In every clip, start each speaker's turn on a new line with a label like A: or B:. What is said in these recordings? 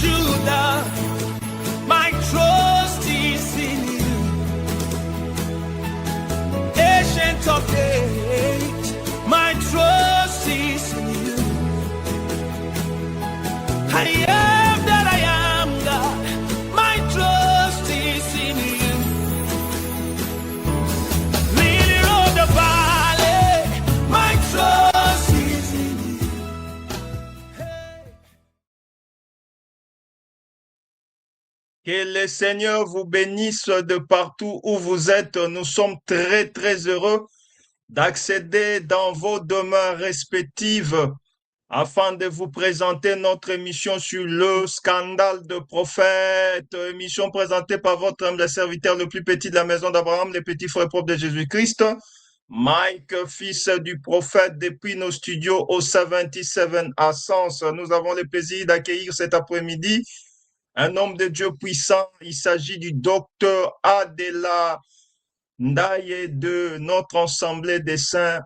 A: Judah, my trust is in you. Ancient of days, my trust is in you. I am that I am, God, my trust is in you. Lily of the valley, my trust is in you.
B: Que le Seigneur vous bénisse de partout où vous êtes. Nous sommes très, très heureux d'accéder dans vos demeures respectives afin de vous présenter notre émission sur le scandale de prophète, émission présentée par votre humble serviteur le plus petit de la maison d'Abraham, le petit frère propre de Jésus-Christ, Mike, fils du prophète, depuis nos studios au 77 à Sens. Nous avons le plaisir d'accueillir cet après-midi un homme de Dieu puissant. Il s'agit du docteur Adela Ndaye de notre Assemblée des Saints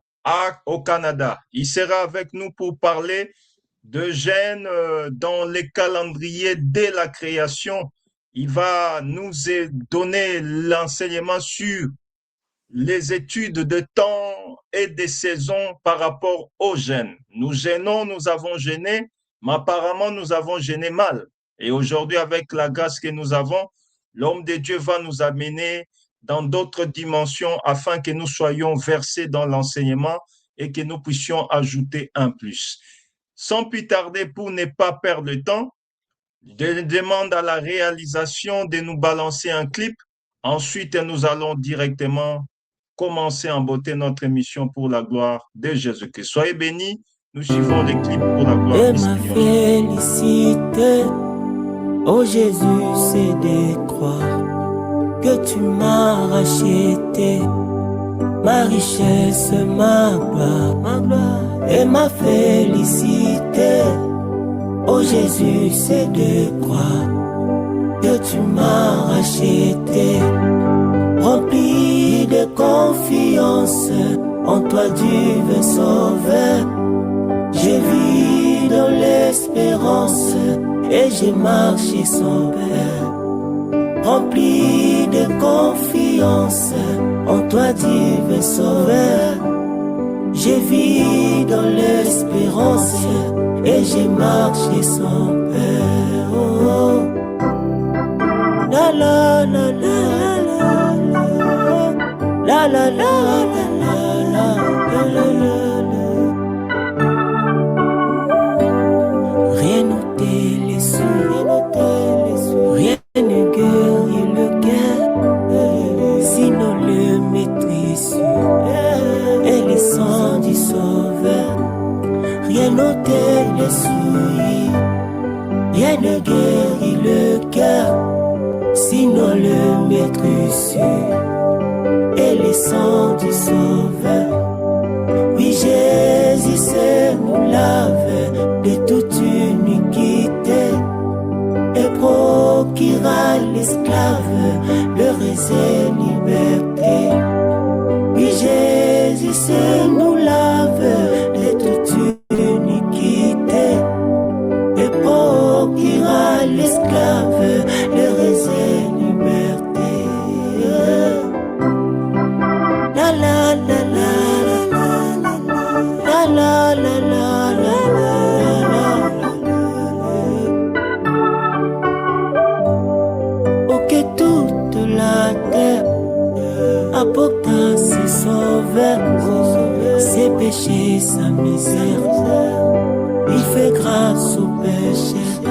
B: au Canada. Il sera avec nous pour parler de gènes dans les calendriers dès la création. Il va nous donner l'enseignement sur les études de temps et des saisons par rapport aux gènes. Nous gênons, nous avons gêné, mais apparemment nous avons gêné mal. Et aujourd'hui, avec la grâce que nous avons, l'homme de Dieu va nous amener dans d'autres dimensions afin que nous soyons versés dans l'enseignement et que nous puissions ajouter un plus. Sans plus tarder, pour ne pas perdre le temps, je demande à la réalisation de nous balancer un clip. Ensuite, nous allons directement commencer en beauté notre émission pour la gloire de Jésus-Christ. Soyez bénis, nous suivons les clips pour la gloire
C: du Seigneur. Félicité, oh Jésus, c'est de croire que tu m'as racheté, ma richesse, ma gloire et ma félicité. Oh Jésus, c'est de croire que tu m'as racheté, rempli de confiance en toi, divin Sauveur. J'ai vu dans l'espérance et j'ai marché sans peur, rempli de confiance en toi, divin Sauveur. J'ai vu dans l'espérance et j'ai marché sans peur. Oh, oh. La la la la la la la la la la la la la. Rien n'ôtait les sous, rien ne guérit le cœur, sinon le maîtrise et les sangs du Sauveur. Rien n'ôtait les souilles, rien ne guérit le cœur, sinon le maîtrise et les sangs du Sauveur. Oui, Jésus se nous lave de toute iniquité et procura l'esclave l'heureuse liberté. Oui, Jésus se nous lave de toute iniquité et procura l'esclave l'heureuse liberté. La la la la la la la la la la. Oh, que toute la terre apporta ses sauveurs, ses péchés, sa misère. Il fait grâce aux pécheurs.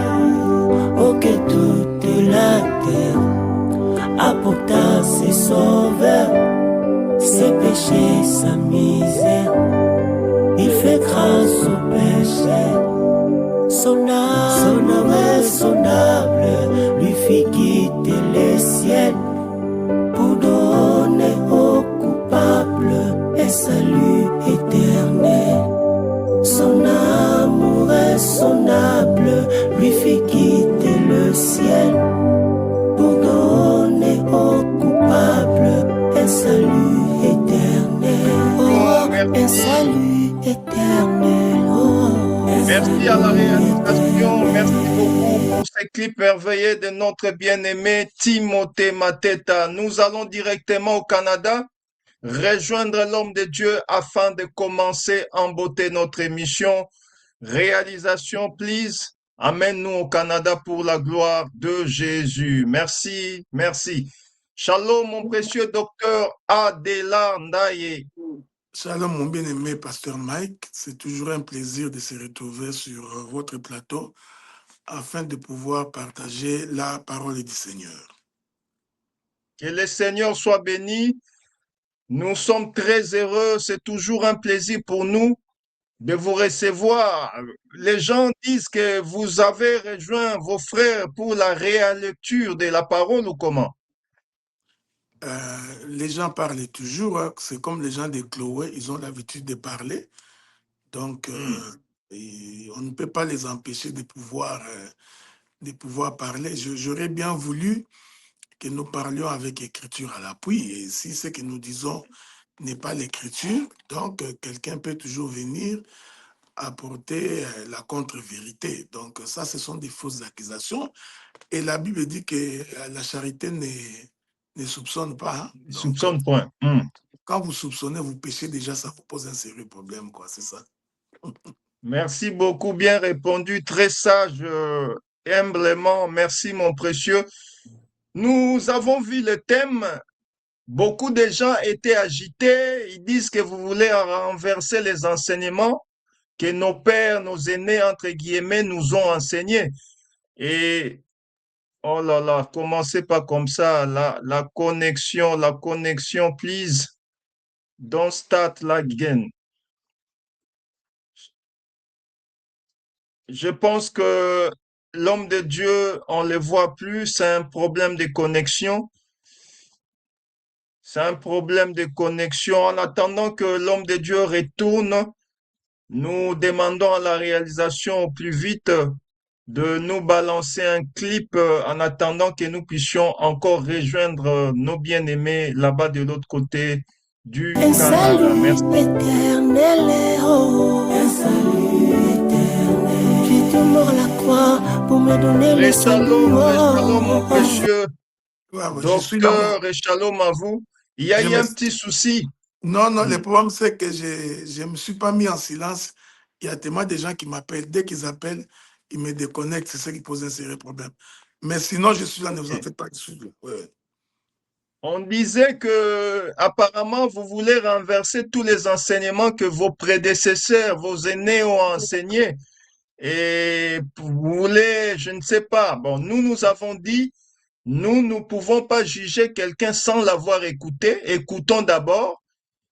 C: Oh, que toute la terre apporta ses sauveurs, ses péchés, sa misère. Il fait grâce aux pécheurs. Son âme raisonnable lui fit quitter les ciels pour donner aux coupables un salut éternel. Son amour raisonnable lui fit quitter le ciel pour donner aux coupables un salut éternel. Oh, un salut éternel. Oh,
B: Merci à la réalisation bénédiction. Merci beaucoup pour ces clips merveilleux de notre bien-aimé Timothée Mateta. Nous allons directement au Canada rejoindre l'homme de Dieu afin de commencer en beauté notre émission. Réalisation, please. Amène-nous au Canada pour la gloire de Jésus. Merci, merci. Shalom, mon précieux docteur Adélard Ndaye.
D: Shalom, mon bien-aimé pasteur Mike. C'est toujours un plaisir de se retrouver sur votre plateau afin de pouvoir partager la parole du Seigneur.
B: Que le Seigneur soit béni. Nous sommes très heureux. C'est toujours un plaisir pour nous de vous recevoir. Les gens disent que vous avez rejoint vos frères pour la rélecture de la parole ou comment?
D: Les gens parlent toujours, hein. C'est comme les gens de Chloé, ils ont l'habitude de parler. Donc, on ne peut pas les empêcher de pouvoir parler. J'aurais bien voulu que nous parlions avec écriture à l'appui. Et si ce que nous disons n'est pas l'écriture, donc quelqu'un peut toujours venir apporter la contre-vérité. Donc ça, ce sont des fausses accusations. Et la Bible dit que la charité ne soupçonne pas. Hein.
B: Ne soupçonne point.
D: Quand vous soupçonnez, vous péchez déjà, ça vous pose un sérieux problème, quoi. C'est ça.
B: Merci beaucoup, bien répondu, très sage, humblement. Merci, mon précieux. Nous avons vu le thème. Beaucoup de gens étaient agités. Ils disent que vous voulez renverser les enseignements que nos pères, nos aînés, entre guillemets, nous ont enseignés. Et, oh là là, commencez pas comme ça. La connexion, please. Don't start again. Je pense que l'homme de Dieu, on ne le voit plus, c'est un problème de connexion. C'est un problème de connexion. En attendant que l'homme de Dieu retourne, nous demandons à la réalisation au plus vite de nous balancer un clip en attendant que nous puissions encore rejoindre nos bien-aimés là-bas de l'autre côté du
C: Un
B: Canada.
C: salut
B: Merci.
C: éternel, un salut éternel. Tu te mords la croix pour me donner le salut.
B: Shalom, mon précieux
D: Ouais, je suis là.
B: docteur, et shalom à vous. Il y a eu un petit souci.
D: Non, le problème, c'est que je ne me suis pas mis en silence. Il y a tellement de gens qui m'appellent. Dès qu'ils appellent, ils me déconnectent. C'est ça qui pose un sérieux problème. Mais sinon, je suis là, ne vous en faites pas. Ouais.
B: On disait que apparemment vous voulez renverser tous les enseignements que vos prédécesseurs, vos aînés ont enseignés. Et vous voulez, je ne sais pas. Bon, nous avons dit, nous ne pouvons pas juger quelqu'un sans l'avoir écouté. Écoutons d'abord.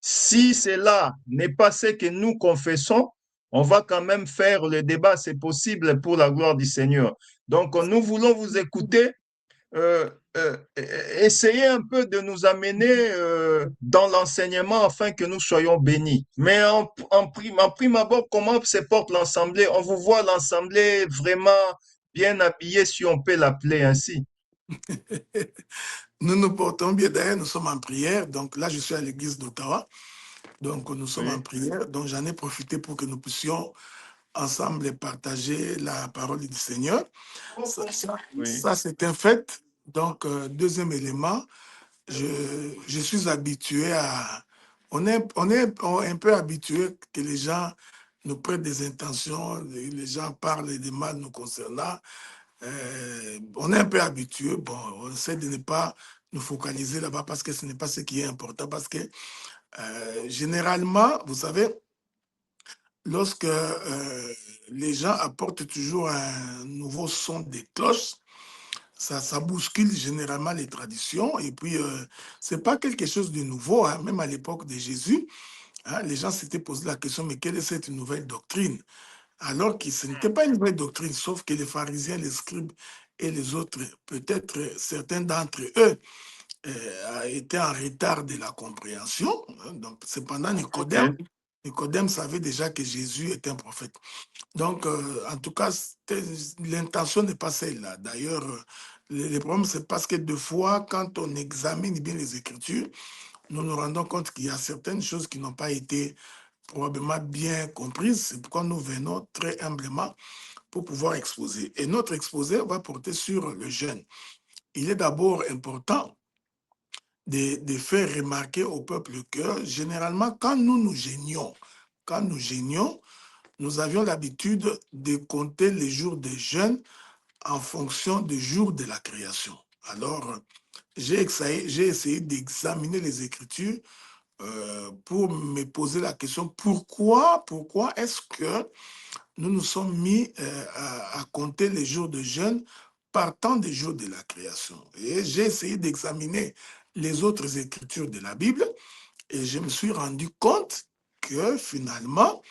B: Si cela n'est pas ce que nous confessons, on va quand même faire le débat. C'est possible pour la gloire du Seigneur. Donc, nous voulons vous écouter. Essayez un peu de nous amener dans l'enseignement afin que nous soyons bénis. Mais en prime abord, comment se porte l'Assemblée? On vous voit l'Assemblée vraiment bien habillée, si on peut l'appeler ainsi.
D: Nous nous portons bien. D'ailleurs, nous sommes en prière. Donc là, je suis à l'église d'Ottawa. Donc, nous sommes en prière. Donc, j'en ai profité pour que nous puissions ensemble partager la parole du Seigneur. Ça c'est un fait. Donc, deuxième élément, je suis habitué à... On est un peu habitué que les gens nous prêtent des intentions, les gens parlent des mal nous concernant. On est un peu habitué. Bon, on essaie de ne pas nous focaliser là-bas parce que ce n'est pas ce qui est important. Parce que généralement, vous savez, lorsque les gens apportent toujours un nouveau son des cloches, ça bouscule généralement les traditions. Et puis, ce n'est pas quelque chose de nouveau. Hein. Même à l'époque de Jésus, hein, les gens s'étaient posé la question, mais quelle est cette nouvelle doctrine? Alors que ce n'était pas une nouvelle doctrine, sauf que les pharisiens, les scribes et les autres, peut-être certains d'entre eux, étaient en retard de la compréhension. Hein. Donc, cependant, Nicodème savait déjà que Jésus était un prophète. Donc, en tout cas, l'intention n'est pas celle-là. D'ailleurs, le problème, c'est parce que des fois, quand on examine bien les Écritures, nous nous rendons compte qu'il y a certaines choses qui n'ont pas été probablement bien comprises. C'est pourquoi nous venons très humblement pour pouvoir exposer. Et notre exposé va porter sur le jeûne. Il est d'abord important de faire remarquer au peuple que généralement, quand nous jeûnions, nous avions l'habitude de compter les jours de jeûne en fonction des jours de la création. Alors, j'ai essayé d'examiner les Écritures pour me poser la question, pourquoi est-ce que nous nous sommes mis à compter les jours de jeûne partant des jours de la création? Et j'ai essayé d'examiner les autres Écritures de la Bible et je me suis rendu compte que finalement,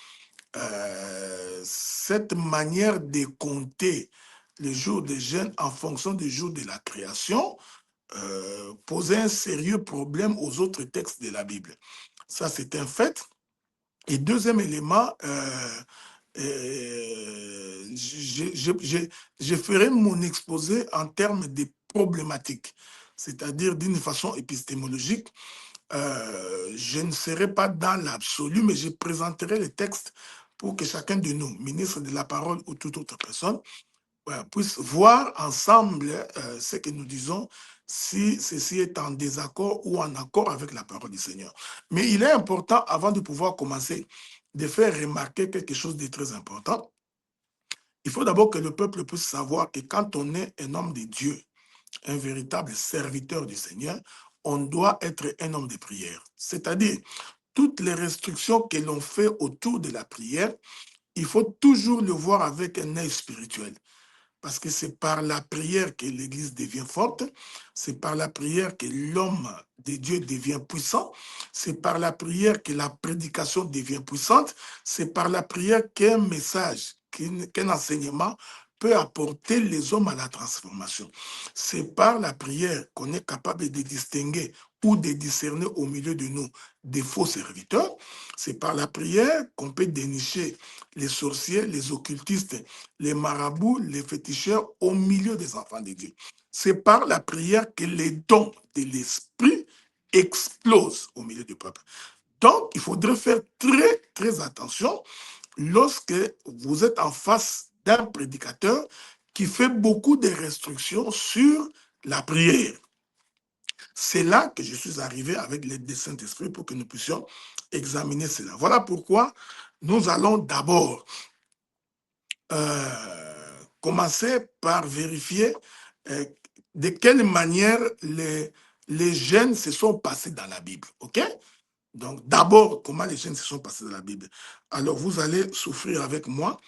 D: cette manière de compter les jours de jeûne en fonction des jours de la création posait un sérieux problème aux autres textes de la Bible. Ça, c'est un fait. Et deuxième élément, je ferai mon exposé en termes de problématiques, c'est-à-dire d'une façon épistémologique. Je ne serai pas dans l'absolu, mais je présenterai les textes pour que chacun de nous, ministre de la parole ou toute autre personne, puisse voir ensemble ce que nous disons, si ceci est en désaccord ou en accord avec la parole du Seigneur. Mais il est important, avant de pouvoir commencer, de faire remarquer quelque chose de très important. Il faut d'abord que le peuple puisse savoir que quand on est un homme de Dieu, un véritable serviteur du Seigneur, on doit être un homme de prière. C'est-à-dire, toutes les restrictions que l'on fait autour de la prière, il faut toujours le voir avec un œil spirituel. Parce que c'est par la prière que l'Église devient forte, c'est par la prière que l'homme de Dieu devient puissant, c'est par la prière que la prédication devient puissante, c'est par la prière qu'un message, qu'un enseignement peut apporter les hommes à la transformation. C'est par la prière qu'on est capable de distinguer ou de discerner au milieu de nous des faux serviteurs. C'est par la prière qu'on peut dénicher les sorciers, les occultistes, les marabouts, les féticheurs au milieu des enfants de Dieu. C'est par la prière que les dons de l'esprit explosent au milieu du peuple. Donc, il faudrait faire très, très attention lorsque vous êtes en face d'un prédicateur qui fait beaucoup de restrictions sur la prière. C'est là que je suis arrivé avec l'aide du Saint-Esprit pour que nous puissions examiner cela. Voilà pourquoi nous allons d'abord commencer par vérifier de quelle manière les jeûnes se sont passés dans la Bible. OK? Donc, d'abord, comment les jeûnes se sont passés dans la Bible. Alors, vous allez souffrir avec moi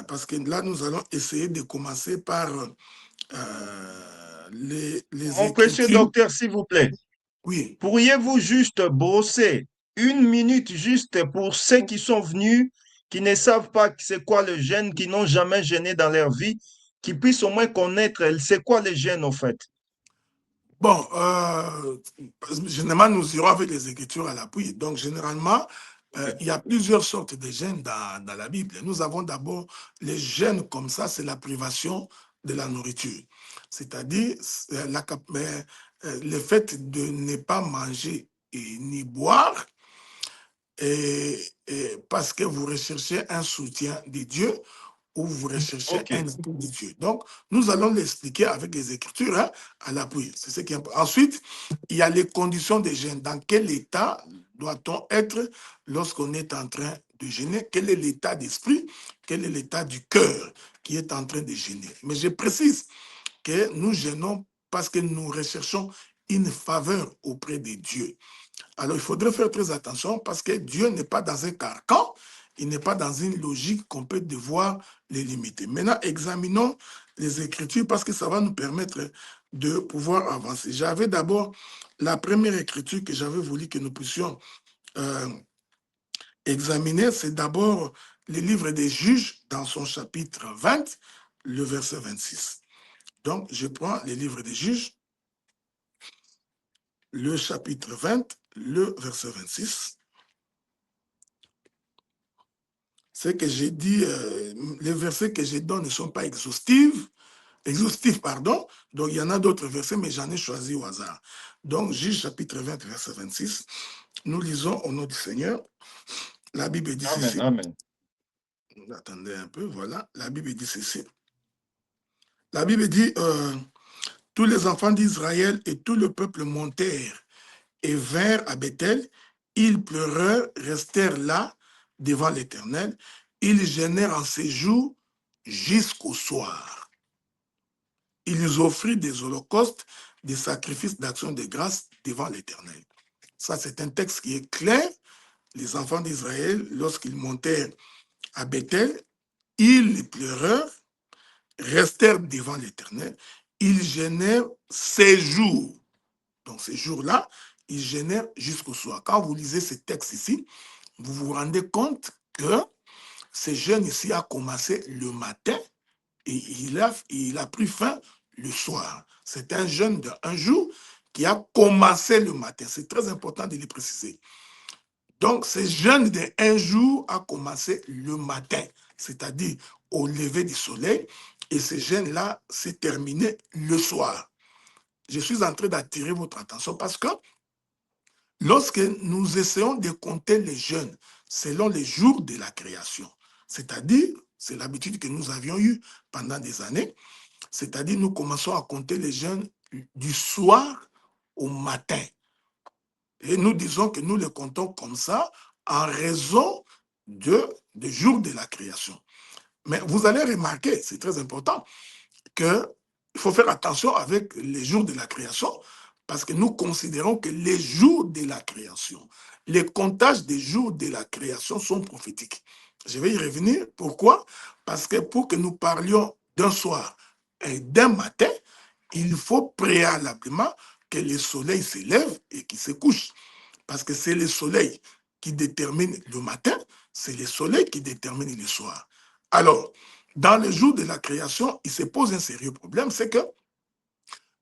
D: parce que là, nous allons essayer de commencer par les
B: Mon précieux
D: Écritures.
B: docteur, s'il vous plaît,
D: Oui.
B: pourriez-vous juste brosser une minute juste pour ceux qui sont venus, qui ne savent pas c'est quoi le jeûne, qui n'ont jamais jeûné dans leur vie, qui puissent au moins connaître c'est quoi le jeûne en fait?
D: Bon, généralement, nous irons avec les Écritures à l'appui. Donc, généralement, il y a plusieurs sortes de jeûnes dans la Bible. Nous avons d'abord les jeûnes comme ça, c'est la privation de la nourriture. C'est-à-dire le fait de ne pas manger et ni boire parce que vous recherchez un soutien de Dieu ou vous recherchez un esprit de Dieu. Donc, nous allons l'expliquer avec les Écritures hein, à l'appui. C'est ce qui est important. Ensuite, il y a les conditions de jeûne. Dans quel état doit-on être lorsqu'on est en train de jeûner? Quel est l'état d'esprit? Quel est l'état du cœur qui est en train de jeûner? Mais je précise que nous jeûnons parce que nous recherchons une faveur auprès de Dieu. Alors, il faudrait faire très attention parce que Dieu n'est pas dans un carcan, il n'est pas dans une logique qu'on peut devoir les limiter. Maintenant, examinons les Écritures parce que ça va nous permettre de pouvoir avancer. J'avais d'abord la première Écriture que j'avais voulu que nous puissions examiner, c'est d'abord le livre des Juges dans son chapitre 20, le verset 26. Donc, je prends le livre des Juges, le chapitre 20, le verset 26. Ce que j'ai dit, les versets que je donne ne sont pas exhaustifs, pardon. Donc, il y en a d'autres versets, mais j'en ai choisi au hasard. Donc, Juge chapitre 20, verset 26. Nous lisons au nom du Seigneur. La Bible dit
B: Amen,
D: ceci.
B: amen.
D: Attendez un peu, voilà. La Bible dit ceci. La Bible dit, tous les enfants d'Israël et tout le peuple montèrent et vinrent à Bethel. Ils pleurèrent, restèrent là devant l'Éternel. Ils gênèrent en séjour jusqu'au soir. Ils offrirent des holocaustes, des sacrifices d'action de grâce devant l'Éternel. Ça, c'est un texte qui est clair. Les enfants d'Israël, lorsqu'ils montèrent à Bethel, ils pleurèrent, restèrent devant l'Éternel. Ils gênèrent ces jours. Donc, ces jours-là, ils gênèrent jusqu'au soir. Quand vous lisez ce texte ici, vous vous rendez compte que ce jeûne ici a commencé le matin et il a pris fin le soir. C'est un jeûne d'un jour qui a commencé le matin. C'est très important de le préciser. Donc, ce jeûne d'un jour a commencé le matin, c'est-à-dire au lever du soleil, et ce jeûne-là s'est terminé le soir. Je suis en train d'attirer votre attention parce que lorsque nous essayons de compter les jeûnes selon les jours de la création, c'est-à-dire, c'est l'habitude que nous avions eue pendant des années, c'est-à-dire nous commençons à compter les jeûnes du soir au matin. Et nous disons que nous les comptons comme ça en raison des jours de la création. Mais vous allez remarquer, c'est très important, qu'il faut faire attention avec les jours de la création parce que nous considérons que les jours de la création, les comptages des jours de la création sont prophétiques. Je vais y revenir. Pourquoi? Parce que pour que nous parlions d'un soir et d'un matin, il faut préalablement que le soleil se lève et qu'il se couche. Parce que c'est le soleil qui détermine le matin, c'est le soleil qui détermine le soir. Alors, dans le jour de la création, il se pose un sérieux problème, c'est que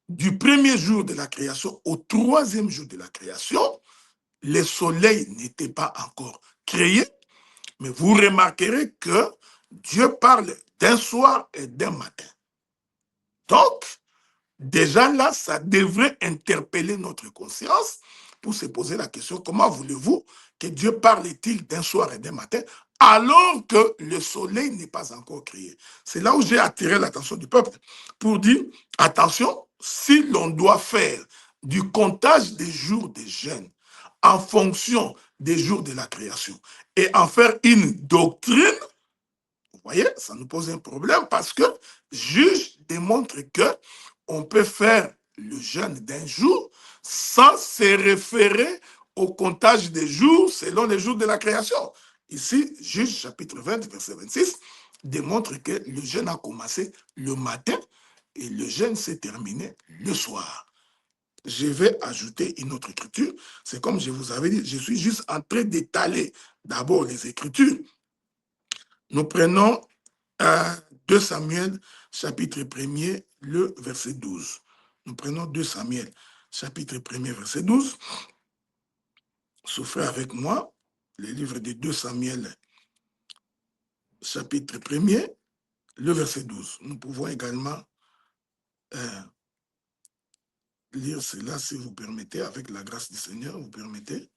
D: du premier jour de la création au troisième jour de la création, le soleil n'était pas encore créé, mais vous remarquerez que Dieu parle d'un soir et d'un matin. Donc, déjà là, ça devrait interpeller notre conscience pour se poser la question, comment voulez-vous que Dieu parle-t-il d'un soir et d'un matin alors que le soleil n'est pas encore créé? C'est là où j'ai attiré l'attention du peuple pour dire, attention, si l'on doit faire du comptage des jours des jeûnes en fonction des jours de la création et en faire une doctrine, vous voyez, ça nous pose un problème parce que juge démontre que on peut faire le jeûne d'un jour sans se référer au comptage des jours selon les jours de la création. Ici, Juge chapitre 20, verset 26, démontre que le jeûne a commencé le matin et le jeûne s'est terminé le soir. Je vais ajouter une autre écriture. C'est comme je vous avais dit, je suis juste en train d'étaler d'abord les écritures. Nous prenons 2 Samuel, chapitre 1er, le verset 12. Nous prenons 2 Samuel, chapitre 1er, verset 12. Souffrez avec moi, le livre de 2 Samuel, chapitre 1er, le verset 12. Nous pouvons également lire cela, si vous permettez, avec la grâce du Seigneur, vous permettez.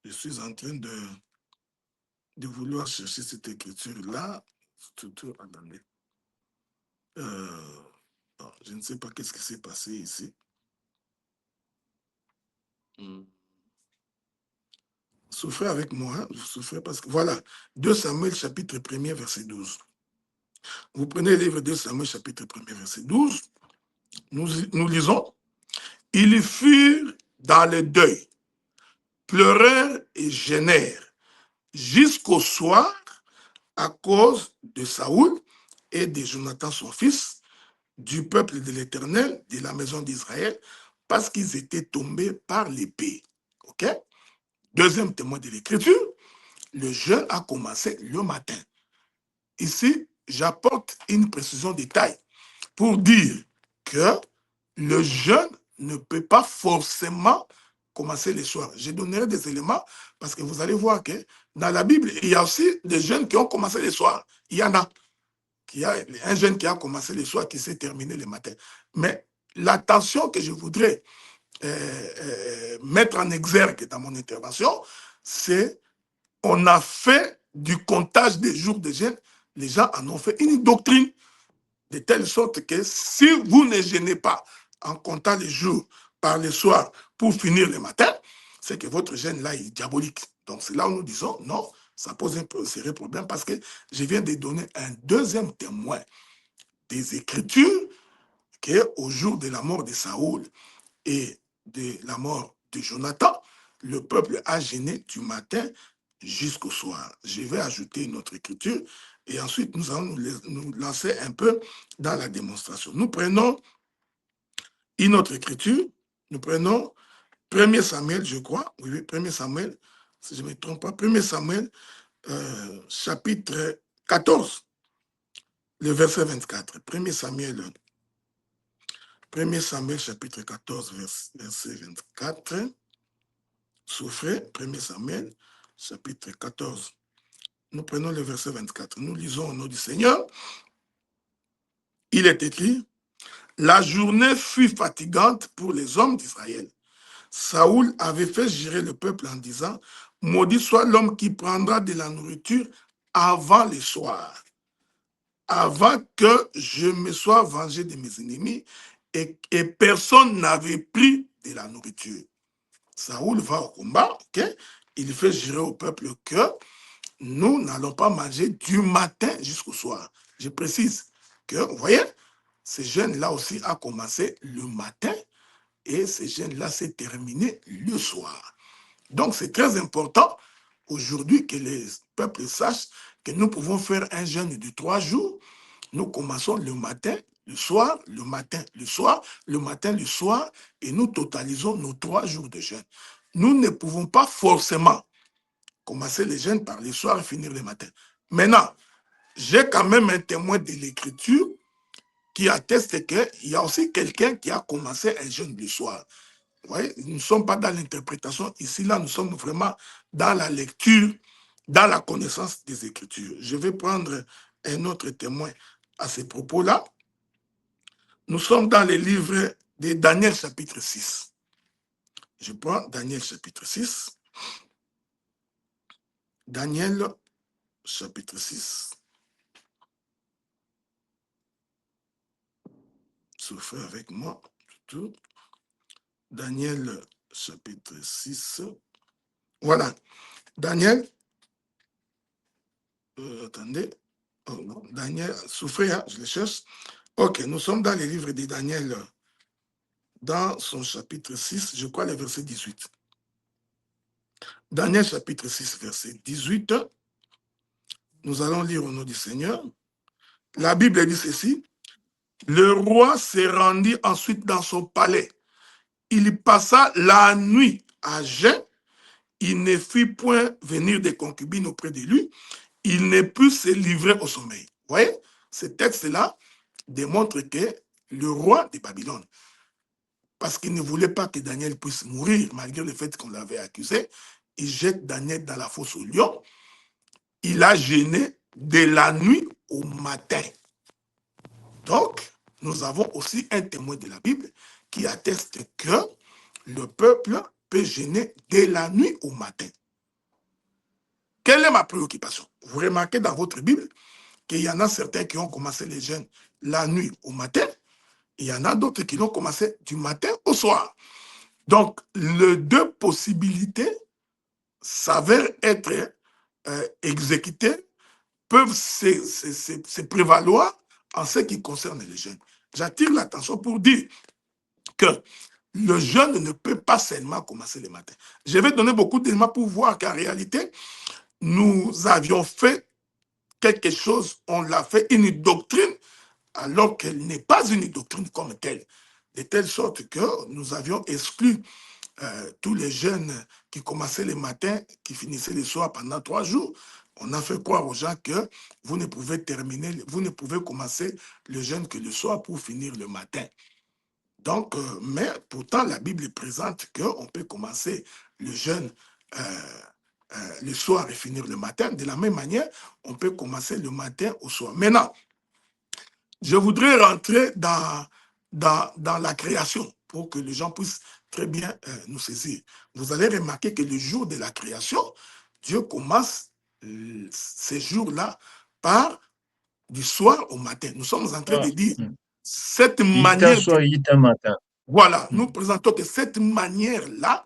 D: Je suis en train de vouloir chercher cette écriture-là. Attendez. Je ne sais pas qu'est-ce qui s'est passé ici. Souffrez avec moi, hein? Souffrez parce que voilà, 2 Samuel chapitre 1er verset 12. Vous prenez le livre de 2 Samuel chapitre 1er verset 12. Nous lisons, ils furent dans le deuil, pleurèrent et gênèrent jusqu'au soir à cause de Saoul et de Jonathan son fils, du peuple de l'Éternel, de la maison d'Israël, parce qu'ils étaient tombés par l'épée. Ok? Deuxième témoin de l'Écriture, le jeûne a commencé le matin. Ici, j'apporte une précision de taille pour dire que le jeûne ne peut pas forcément commencer le soir. Je donnerai des éléments parce que vous allez voir que dans la Bible, il y a aussi des jeûnes qui ont commencé le soir. Il y en a. Il y a un jeûne qui a commencé le soir qui s'est terminé le matin. Mais l'attention que je voudrais mettre en exergue dans mon intervention, c'est on a fait du comptage des jours de jeûne, les gens en ont fait une doctrine de telle sorte que si vous ne jeûnez pas en comptant les jours par le soir pour finir le matin, c'est que votre jeûne là est diabolique. Donc c'est là où nous disons non, ça pose un sérieux problème parce que je viens de donner un deuxième témoin des Écritures qu'au jour de la mort de Saoul et de la mort de Jonathan, le peuple a jeûné du matin jusqu'au soir. Je vais ajouter une autre écriture et ensuite nous allons nous lancer un peu dans la démonstration. Nous prenons une autre écriture, nous prenons 1 Samuel, je crois, oui, 1 Samuel, si je ne me trompe pas, 1 Samuel, chapitre 14, le verset 24. 1 Samuel, chapitre 14, verset 24. Souffrez, 1 Samuel, chapitre 14. Nous prenons le verset 24. Nous lisons au nom du Seigneur. Il est écrit, la journée fut fatigante pour les hommes d'Israël. Saoul avait fait jurer le peuple en disant, maudit soit l'homme qui prendra de la nourriture avant le soir, avant que je me sois vengé de mes ennemis et personne n'avait pris de la nourriture. Saoul va au combat, okay? Il fait jurer au peuple que nous n'allons pas manger du matin jusqu'au soir. Je précise que, vous voyez, ce jeûne-là aussi a commencé le matin et ce jeûne-là s'est terminé le soir. Donc, c'est très important aujourd'hui que les peuples sachent que nous pouvons faire un jeûne de 3 jours. Nous commençons le matin, le soir, le matin, le soir, le matin, le soir, et nous totalisons nos 3 jours de jeûne. Nous ne pouvons pas forcément commencer le jeûne par le soir et finir le matin. Maintenant, j'ai quand même un témoin de l'Écriture qui atteste qu'il y a aussi quelqu'un qui a commencé un jeûne le soir. Vous voyez, nous ne sommes pas dans l'interprétation. Ici, là, nous sommes vraiment dans la lecture, dans la connaissance des Écritures. Je vais prendre un autre témoin à ces propos-là. Nous sommes dans les livres de Daniel chapitre 6. Je prends Daniel chapitre 6. Daniel chapitre 6. Souffrez avec moi. Tout. Daniel chapitre 6. Voilà. Daniel. Attendez. Oh, non. Daniel, souffrez, hein, je le cherche. Ok, nous sommes dans les livres de Daniel, dans son chapitre 6, je crois le verset 18. Daniel chapitre 6, verset 18. Nous allons lire au nom du Seigneur. La Bible dit ceci. Le roi se rendit ensuite dans son palais. Il passa la nuit à jeun. Il ne fit point venir des concubines auprès de lui. Il ne put se livrer au sommeil. Vous voyez, ce texte-là démontre que le roi de Babylone, parce qu'il ne voulait pas que Daniel puisse mourir, malgré le fait qu'on l'avait accusé, il jette Daniel dans la fosse au lion. Il a jeûné de la nuit au matin. Donc, nous avons aussi un témoin de la Bible qui atteste que le peuple peut jeûner de la nuit au matin. Quelle est ma préoccupation? Vous remarquez dans votre Bible qu'il y en a certains qui ont commencé les jeûnes la nuit au matin, il y en a d'autres qui l'ont commencé du matin au soir. Donc, les deux possibilités s'avèrent être exécutées, peuvent se prévaloir en ce qui concerne les jeûnes. J'attire l'attention pour dire que le jeûne ne peut pas seulement commencer le matin. Je vais donner beaucoup d'éléments pour voir qu'en réalité, nous avions fait quelque chose, on l'a fait une doctrine, alors qu'elle n'est pas une doctrine comme telle. De telle sorte que nous avions exclu tous les jeunes qui commençaient le matin, qui finissaient le soir pendant 3 jours. On a fait croire aux gens que vous ne pouvez commencer le jeûne que le soir pour finir le matin. Donc, mais pourtant, la Bible présente qu'on peut commencer le jeûne le soir et finir le matin. De la même manière, on peut commencer le matin au soir. Maintenant, je voudrais rentrer dans la création pour que les gens puissent très bien nous saisir. Vous allez remarquer que le jour de la création, Dieu commence ces jours-là par du soir au matin. Nous sommes en train
B: Ah,
D: de dire cette
B: ita
D: manière,
B: soir, ita matin.
D: voilà, nous présentons que cette manière-là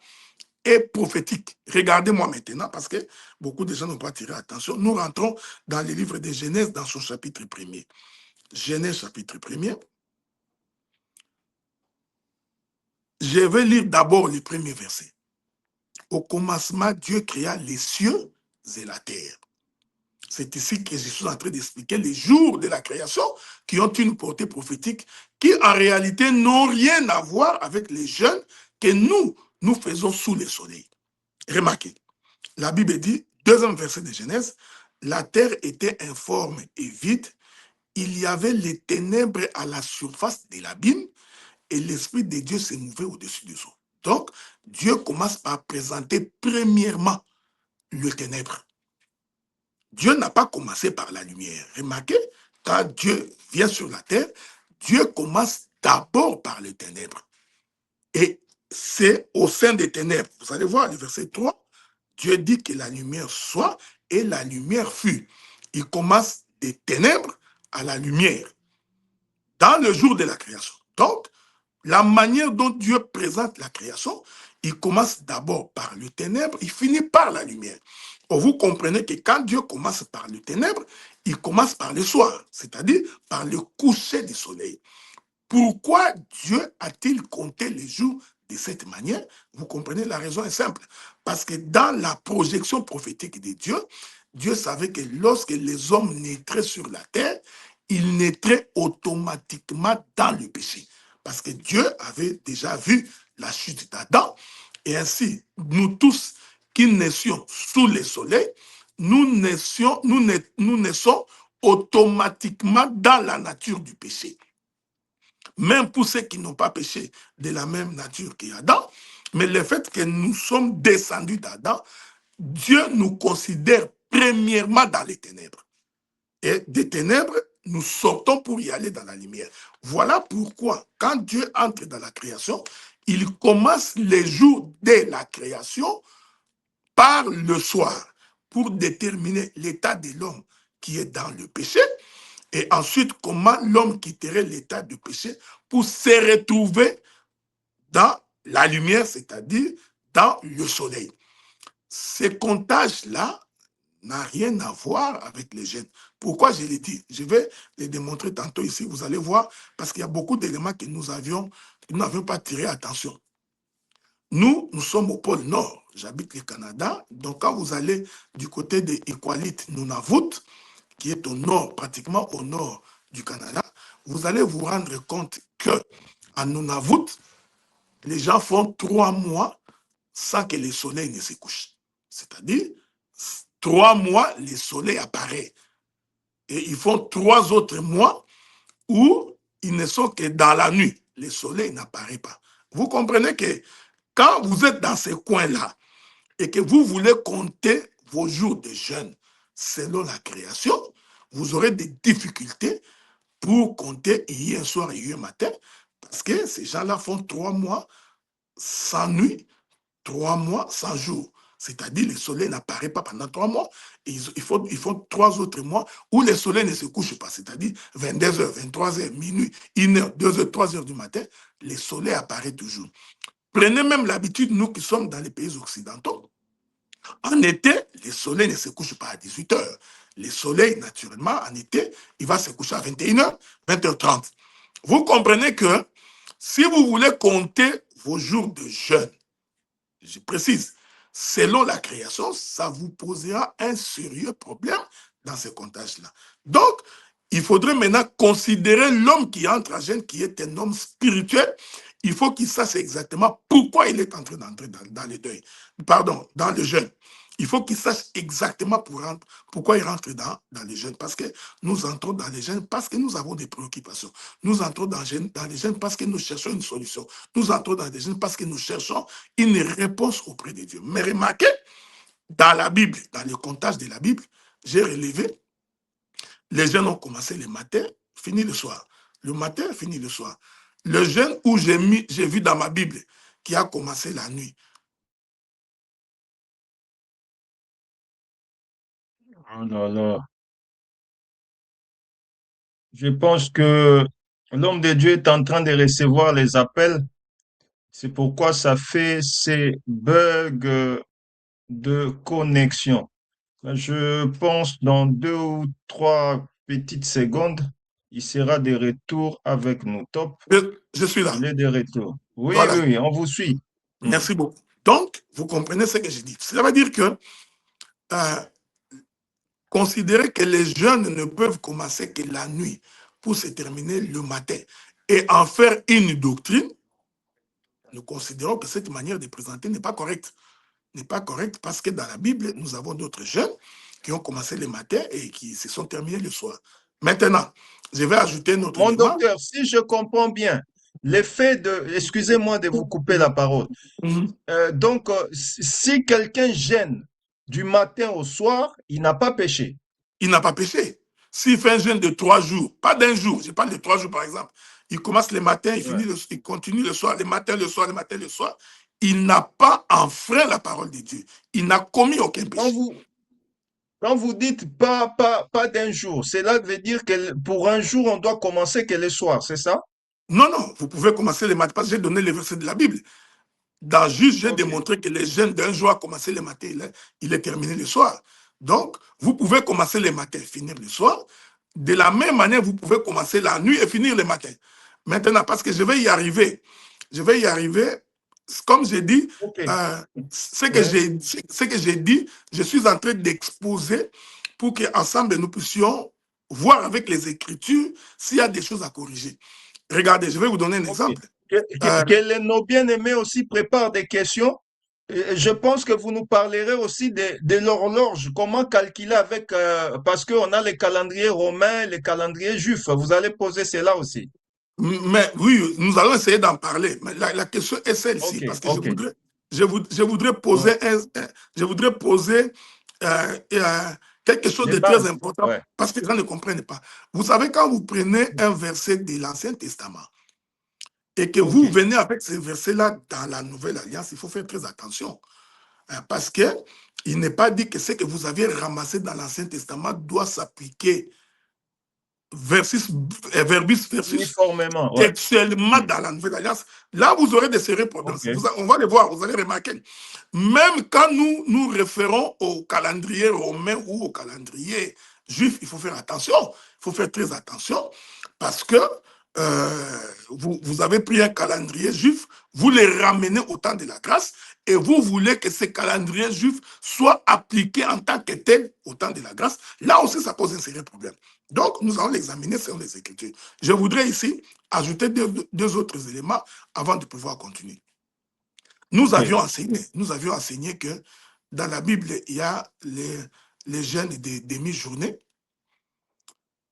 D: est prophétique. Regardez-moi maintenant, parce que beaucoup de gens n'ont pas tiré attention. Nous rentrons dans le livre de Genèse, dans son chapitre 1er. Genèse chapitre 1er. Je vais lire d'abord le premier verset. Au commencement, Dieu créa les cieux et la terre. C'est ici que je suis en train d'expliquer les jours de la création qui ont une portée prophétique qui en réalité n'ont rien à voir avec les jeûnes que nous faisons sous le soleil. Remarquez, la Bible dit, deuxième verset de Genèse, la terre était informe et vide, il y avait les ténèbres à la surface de l'abîme et l'Esprit de Dieu se mouvait au-dessus des eaux. Donc, Dieu commence par présenter premièrement le ténèbre. Dieu n'a pas commencé par la lumière. Remarquez, quand Dieu vient sur la terre, Dieu commence d'abord par les ténèbres. Et c'est au sein des ténèbres. Vous allez voir le verset 3, Dieu dit que la lumière soit et la lumière fut. Il commence des ténèbres à la lumière dans le jour de la création. Donc, la manière dont Dieu présente la création, il commence d'abord par le ténèbre, il finit par la lumière. Or, vous comprenez que quand Dieu commence par le ténèbre, il commence par le soir, c'est-à-dire par le coucher du soleil. Pourquoi Dieu a-t-il compté les jours de cette manière? Vous comprenez, la raison est simple. Parce que dans la projection prophétique de Dieu, Dieu savait que lorsque les hommes naîtraient sur la terre, ils naîtraient automatiquement dans le péché. Parce que Dieu avait déjà vu la chute d'Adam. Et ainsi, nous tous qui naissions sous le soleil, nous naissons automatiquement dans la nature du péché. Même pour ceux qui n'ont pas péché de la même nature qu'Adam, mais le fait que nous sommes descendus d'Adam, Dieu nous considère premièrement dans les ténèbres. Et des ténèbres, nous sortons pour y aller dans la lumière. Voilà pourquoi, quand Dieu entre dans la création, il commence les jours de la création par le soir pour déterminer l'état de l'homme qui est dans le péché. Et ensuite, comment l'homme quitterait l'état de péché pour se retrouver dans la lumière, c'est-à-dire dans le soleil. Ce comptage-là n'a rien à voir avec les gènes. Pourquoi je l'ai dit? Je vais les démontrer tantôt ici, vous allez voir, parce qu'il y a beaucoup d'éléments que nous n'avions pas tiré attention. Nous sommes au pôle Nord. J'habite le Canada. Donc, quand vous allez du côté de Iqaluit, Nunavut, qui est au nord, pratiquement au nord du Canada, vous allez vous rendre compte qu'en Nunavut, les gens font 3 mois sans que le soleil ne se couche. C'est-à-dire, 3 mois, le soleil apparaît. Et ils font 3 autres mois où ils ne sont que dans la nuit. Le soleil n'apparaît pas. Vous comprenez que quand vous êtes dans ces coins-là et que vous voulez compter vos jours de jeûne selon la création, vous aurez des difficultés pour compter hier soir et hier matin, parce que ces gens-là font 3 mois sans nuit, 3 mois sans jour. C'est-à-dire le soleil n'apparaît pas pendant 3 mois, et ils font 3 autres mois où le soleil ne se couche pas, c'est-à-dire 22h, 23h, minuit, 1h, 2h, 3h du matin, le soleil apparaît toujours. Prenez même l'habitude, nous qui sommes dans les pays occidentaux, en été, le soleil ne se couche pas à 18h. Le soleil, naturellement, en été, il va se coucher à 21h, 20h30. Vous comprenez que si vous voulez compter vos jours de jeûne, je précise, selon la création, ça vous posera un sérieux problème dans ce comptage-là. Donc, il faudrait maintenant considérer l'homme qui entre en jeûne, qui est un homme spirituel. Il faut qu'il sache exactement pourquoi il est en train d'entrer dans le deuil. Pardon, dans le jeûne. Il faut qu'il sache exactement pourquoi il rentre dans les jeûnes. Parce que nous entrons dans les jeûnes parce que nous avons des préoccupations. Nous entrons dans les jeûnes parce que nous cherchons une solution. Nous entrons dans les jeûnes parce que nous cherchons une réponse auprès de Dieu. Mais remarquez, dans la Bible, dans le comptage de la Bible, j'ai relevé, les jeûnes ont commencé le matin, fini le soir. Le matin, fini le soir. Le jeûne où j'ai vu dans ma Bible, qui a commencé la nuit.
B: Oh là là. Je pense que l'homme de Dieu est en train de recevoir les appels. C'est pourquoi ça fait ces bugs de connexion. Je pense dans 2 ou 3 petites secondes, il sera de retour avec nous. Top.
D: Je suis là.
B: Il est de retour. Oui,
D: Voilà.
B: oui, oui, on vous suit. Mhm.
D: Merci beaucoup. Donc, vous comprenez ce que je dis. Cela veut dire que euh, considérer que les jeunes ne peuvent commencer que la nuit pour se terminer le matin et en faire une doctrine, nous considérons que cette manière de présenter n'est pas correcte. N'est pas correcte parce que dans la Bible, nous avons d'autres jeunes qui ont commencé le matin et qui se sont terminés le soir. Maintenant, je vais ajouter un autre
B: Mon
D: élément.
B: docteur, si je comprends bien, l'effet de, excusez-moi de vous couper la parole.
D: Mhm.
B: Donc, si quelqu'un gêne du matin au soir, il n'a pas péché.
D: Il n'a pas péché. S'il fait un jeûne de 3 jours, pas d'un jour, je parle de 3 jours par exemple, il commence le matin,
B: Ouais.
D: il continue le soir, le matin, le soir, le matin, le soir, il n'a pas enfreint la parole de Dieu. Il n'a commis aucun
B: Quand
D: péché.
B: vous, quand vous dites pas d'un jour, cela veut dire que pour un jour, on doit commencer que le soir, c'est ça?
D: Non, non, vous pouvez commencer le matin, parce que j'ai donné les versets de la Bible. Dans Juste, j'ai
B: Ok,
D: démontré que les jeûnes d'un jour a commencé le matin, il est terminé le soir. Donc, vous pouvez commencer le matin, finir le soir. De la même manière, vous pouvez commencer la nuit et finir le matin. Maintenant, parce que je vais y arriver, comme j'ai dit,
B: ok.
D: euh,
B: Ouais.
D: ce que j'ai dit, je suis en train d'exposer pour qu'ensemble nous puissions voir avec les Écritures s'il y a des choses à corriger. Regardez, je vais vous donner un
B: Ok.
D: exemple. Euh,
B: Que nos bien-aimés aussi préparent des questions. Je pense que vous nous parlerez aussi de l'horloge, comment calculer avec, parce qu'on a les calendriers romains, les calendriers juifs. Vous allez poser cela aussi.
D: Mais oui, nous allons essayer d'en parler. Mais la question est
B: Ok,
D: celle-ci, parce que
B: ok.
D: je voudrais
B: Ouais.
D: poser, je voudrais poser quelque chose
B: Les
D: de très
B: bases.
D: important,
B: Ouais.
D: parce que les gens ne comprennent pas. Vous savez, quand vous prenez un verset de l'Ancien Testament et que
B: Ok.
D: vous venez avec ce verset-là dans la Nouvelle Alliance, il faut faire très attention. Parce que il n'est pas dit que ce que vous avez ramassé dans l'Ancien Testament doit s'appliquer verbis versus
B: Uniformément. Ouais.
D: textuellement
B: Hmm.
D: dans la Nouvelle Alliance. Là, vous aurez des
B: Ok.
D: correspondances. On va les voir, vous allez remarquer. Même quand nous nous référons au calendrier romain ou au calendrier juif, il faut faire attention. Il faut faire très attention parce que vous avez pris un calendrier juif, vous les ramenez au temps de la grâce et vous voulez que ce calendrier juif soit appliqué en tant que tel au temps de la grâce. Là aussi, ça pose un sérieux problème. Donc, nous allons l'examiner selon les Écritures. Je voudrais ici ajouter deux autres éléments avant de pouvoir continuer.
B: Ok.
D: Nous avions enseigné que dans la Bible, il y a les jeûnes de demi-journée.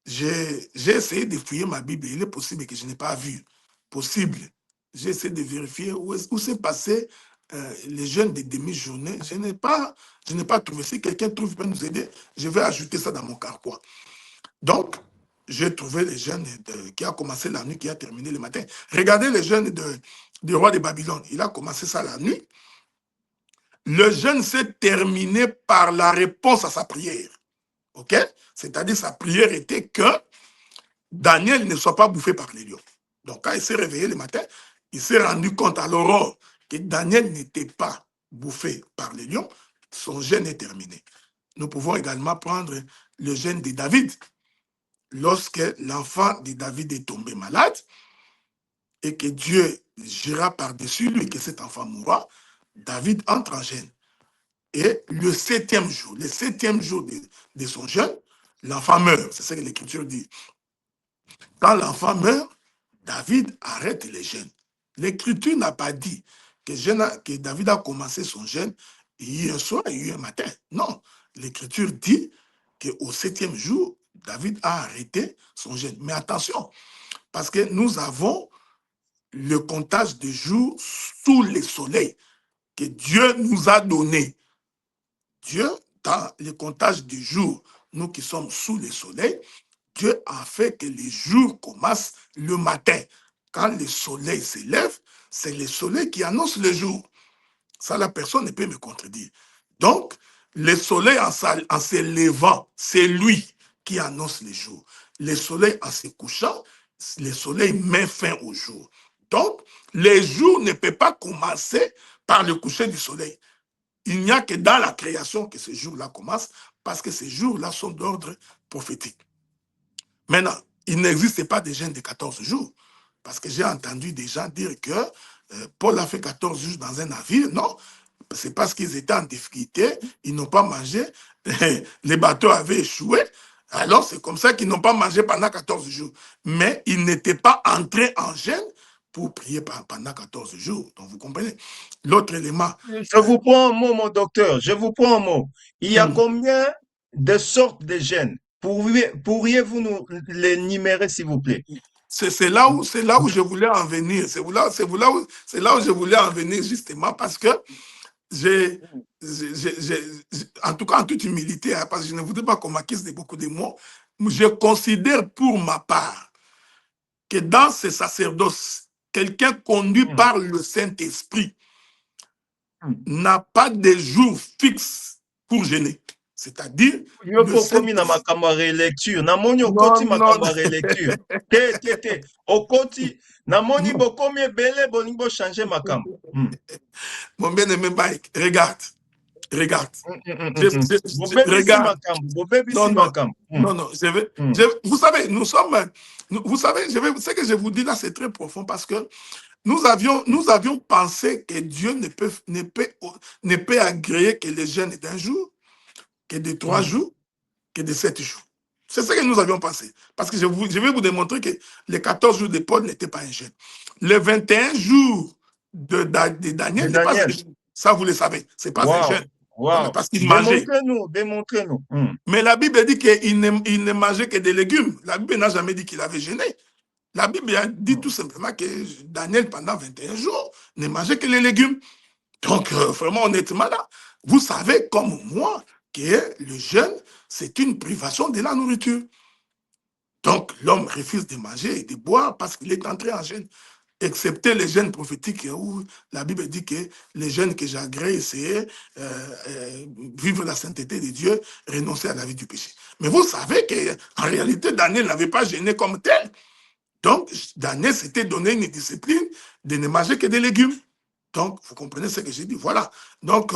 D: J'ai essayé de fouiller ma Bible. Il est possible que je n'ai pas vu. Possible. J'ai essayé de vérifier où s'est passé les jeûnes de demi-journée. Je n'ai pas trouvé. Si quelqu'un trouve, peut nous aider, je vais ajouter ça dans mon carquois. Donc, j'ai trouvé les jeunes qui a commencé la nuit, qui a terminé le matin. Regardez les jeunes du roi de Babylone. Il a commencé ça la nuit. Le jeûne s'est terminé par la réponse à sa prière. OK? C'est-à-dire sa prière était que Daniel ne soit pas bouffé par les lions. Donc, quand il s'est réveillé le matin, il s'est rendu compte à l'aurore que Daniel n'était pas bouffé par les lions. Son jeûne est terminé. Nous pouvons également prendre le jeûne de David. Lorsque l'enfant de David est tombé malade et que Dieu jura par-dessus lui que cet enfant mourra, David entre en jeûne. Et le septième jour de son jeûne, l'enfant meurt. C'est ce que l'Écriture dit. Quand l'enfant meurt, David arrête les jeûnes. L'Écriture n'a pas dit que David a commencé son jeûne il y a un soir et il y a un matin. Non, l'Écriture dit qu'au septième jour, David a arrêté son jeûne. Mais attention, parce que nous avons le comptage de jours sous le soleil que Dieu nous a donné. Dieu, dans le comptage de jours, nous qui sommes sous le soleil, Dieu a fait que les jours commencent le matin. Quand le soleil s'élève, c'est le soleil qui annonce le jour. Ça, la personne ne peut me contredire. Donc, Le soleil en se levant, c'est lui qui annonce les jours. Le soleil en se couchant, le soleil met fin au jour. Donc, les jours ne peuvent pas commencer par le coucher du soleil. Il n'y a que dans la création que ces jours-là commencent, parce que ces jours-là sont d'ordre prophétique. Maintenant, il n'existe pas de jeûne de 14 jours, parce que j'ai entendu des gens dire que Paul a fait 14 jours dans un navire. Non, c'est parce qu'ils étaient en difficulté, ils n'ont pas mangé, les bateaux avaient échoué, alors c'est comme ça qu'ils n'ont pas mangé pendant 14 jours. Mais ils n'étaient pas entrés en jeûne pour prier pendant 14 jours. Donc vous comprenez. L'autre élément...
B: Je vous prends un mot, mon docteur, je vous prends un mot. Il y a combien de sortes de gènes? Pourriez-vous nous les numérer, s'il vous plaît?
D: C'est là où je voulais en venir. C'est là où je voulais en venir, justement, parce que en tout cas, en toute humilité, hein, parce que je ne voudrais pas qu'on m'accuse de beaucoup de mots, je considère pour ma part que dans ce sacerdoce, quelqu'un conduit par le Saint-Esprit n'a pas de jour fixe pour jeûner. C'est-à-dire,
B: Yo komi na makambo ya relecture. Namoni okoti makambo ya relecture. Te. Okoti. Namoni bokomi ebele bolingi bo changer makambo.
D: Mon bien-aimé Mike, regarde. Regarde. Non, vous savez, vous savez, ce que je vous dis là, c'est très profond parce que nous avions pensé que Dieu ne peut agréer que les jeûnes d'un jour, que de 3 jours, que de 7 jours. C'est ce que nous avions pensé. Parce que je vais vous démontrer que les 14 jours de Paul n'étaient pas un jeûne. Les 21 jours de Daniel n'est pas un jeûne. Ça, vous le savez. Ce n'est pas un jeûne.
B: Wow.
D: Parce qu'il mangeait.
B: Démontrez-nous.
D: Mais la Bible dit qu'il ne mangeait que des légumes. La Bible n'a jamais dit qu'il avait jeûné. La Bible dit tout simplement que Daniel, pendant 21 jours, ne mangeait que les légumes. Donc, vraiment, honnêtement, là, vous savez comme moi que le jeûne, c'est une privation de la nourriture. Donc, l'homme refuse de manger et de boire parce qu'il est entré en jeûne. Excepté les jeûnes prophétiques où la Bible dit que les jeûnes que j'agrée, c'est vivre la sainteté de Dieu, renoncer à la vie du péché. Mais vous savez qu'en réalité, Daniel n'avait pas jeûné comme tel. Donc, Daniel s'était donné une discipline de ne manger que des légumes. Donc, vous comprenez ce que j'ai dit. Voilà. Donc,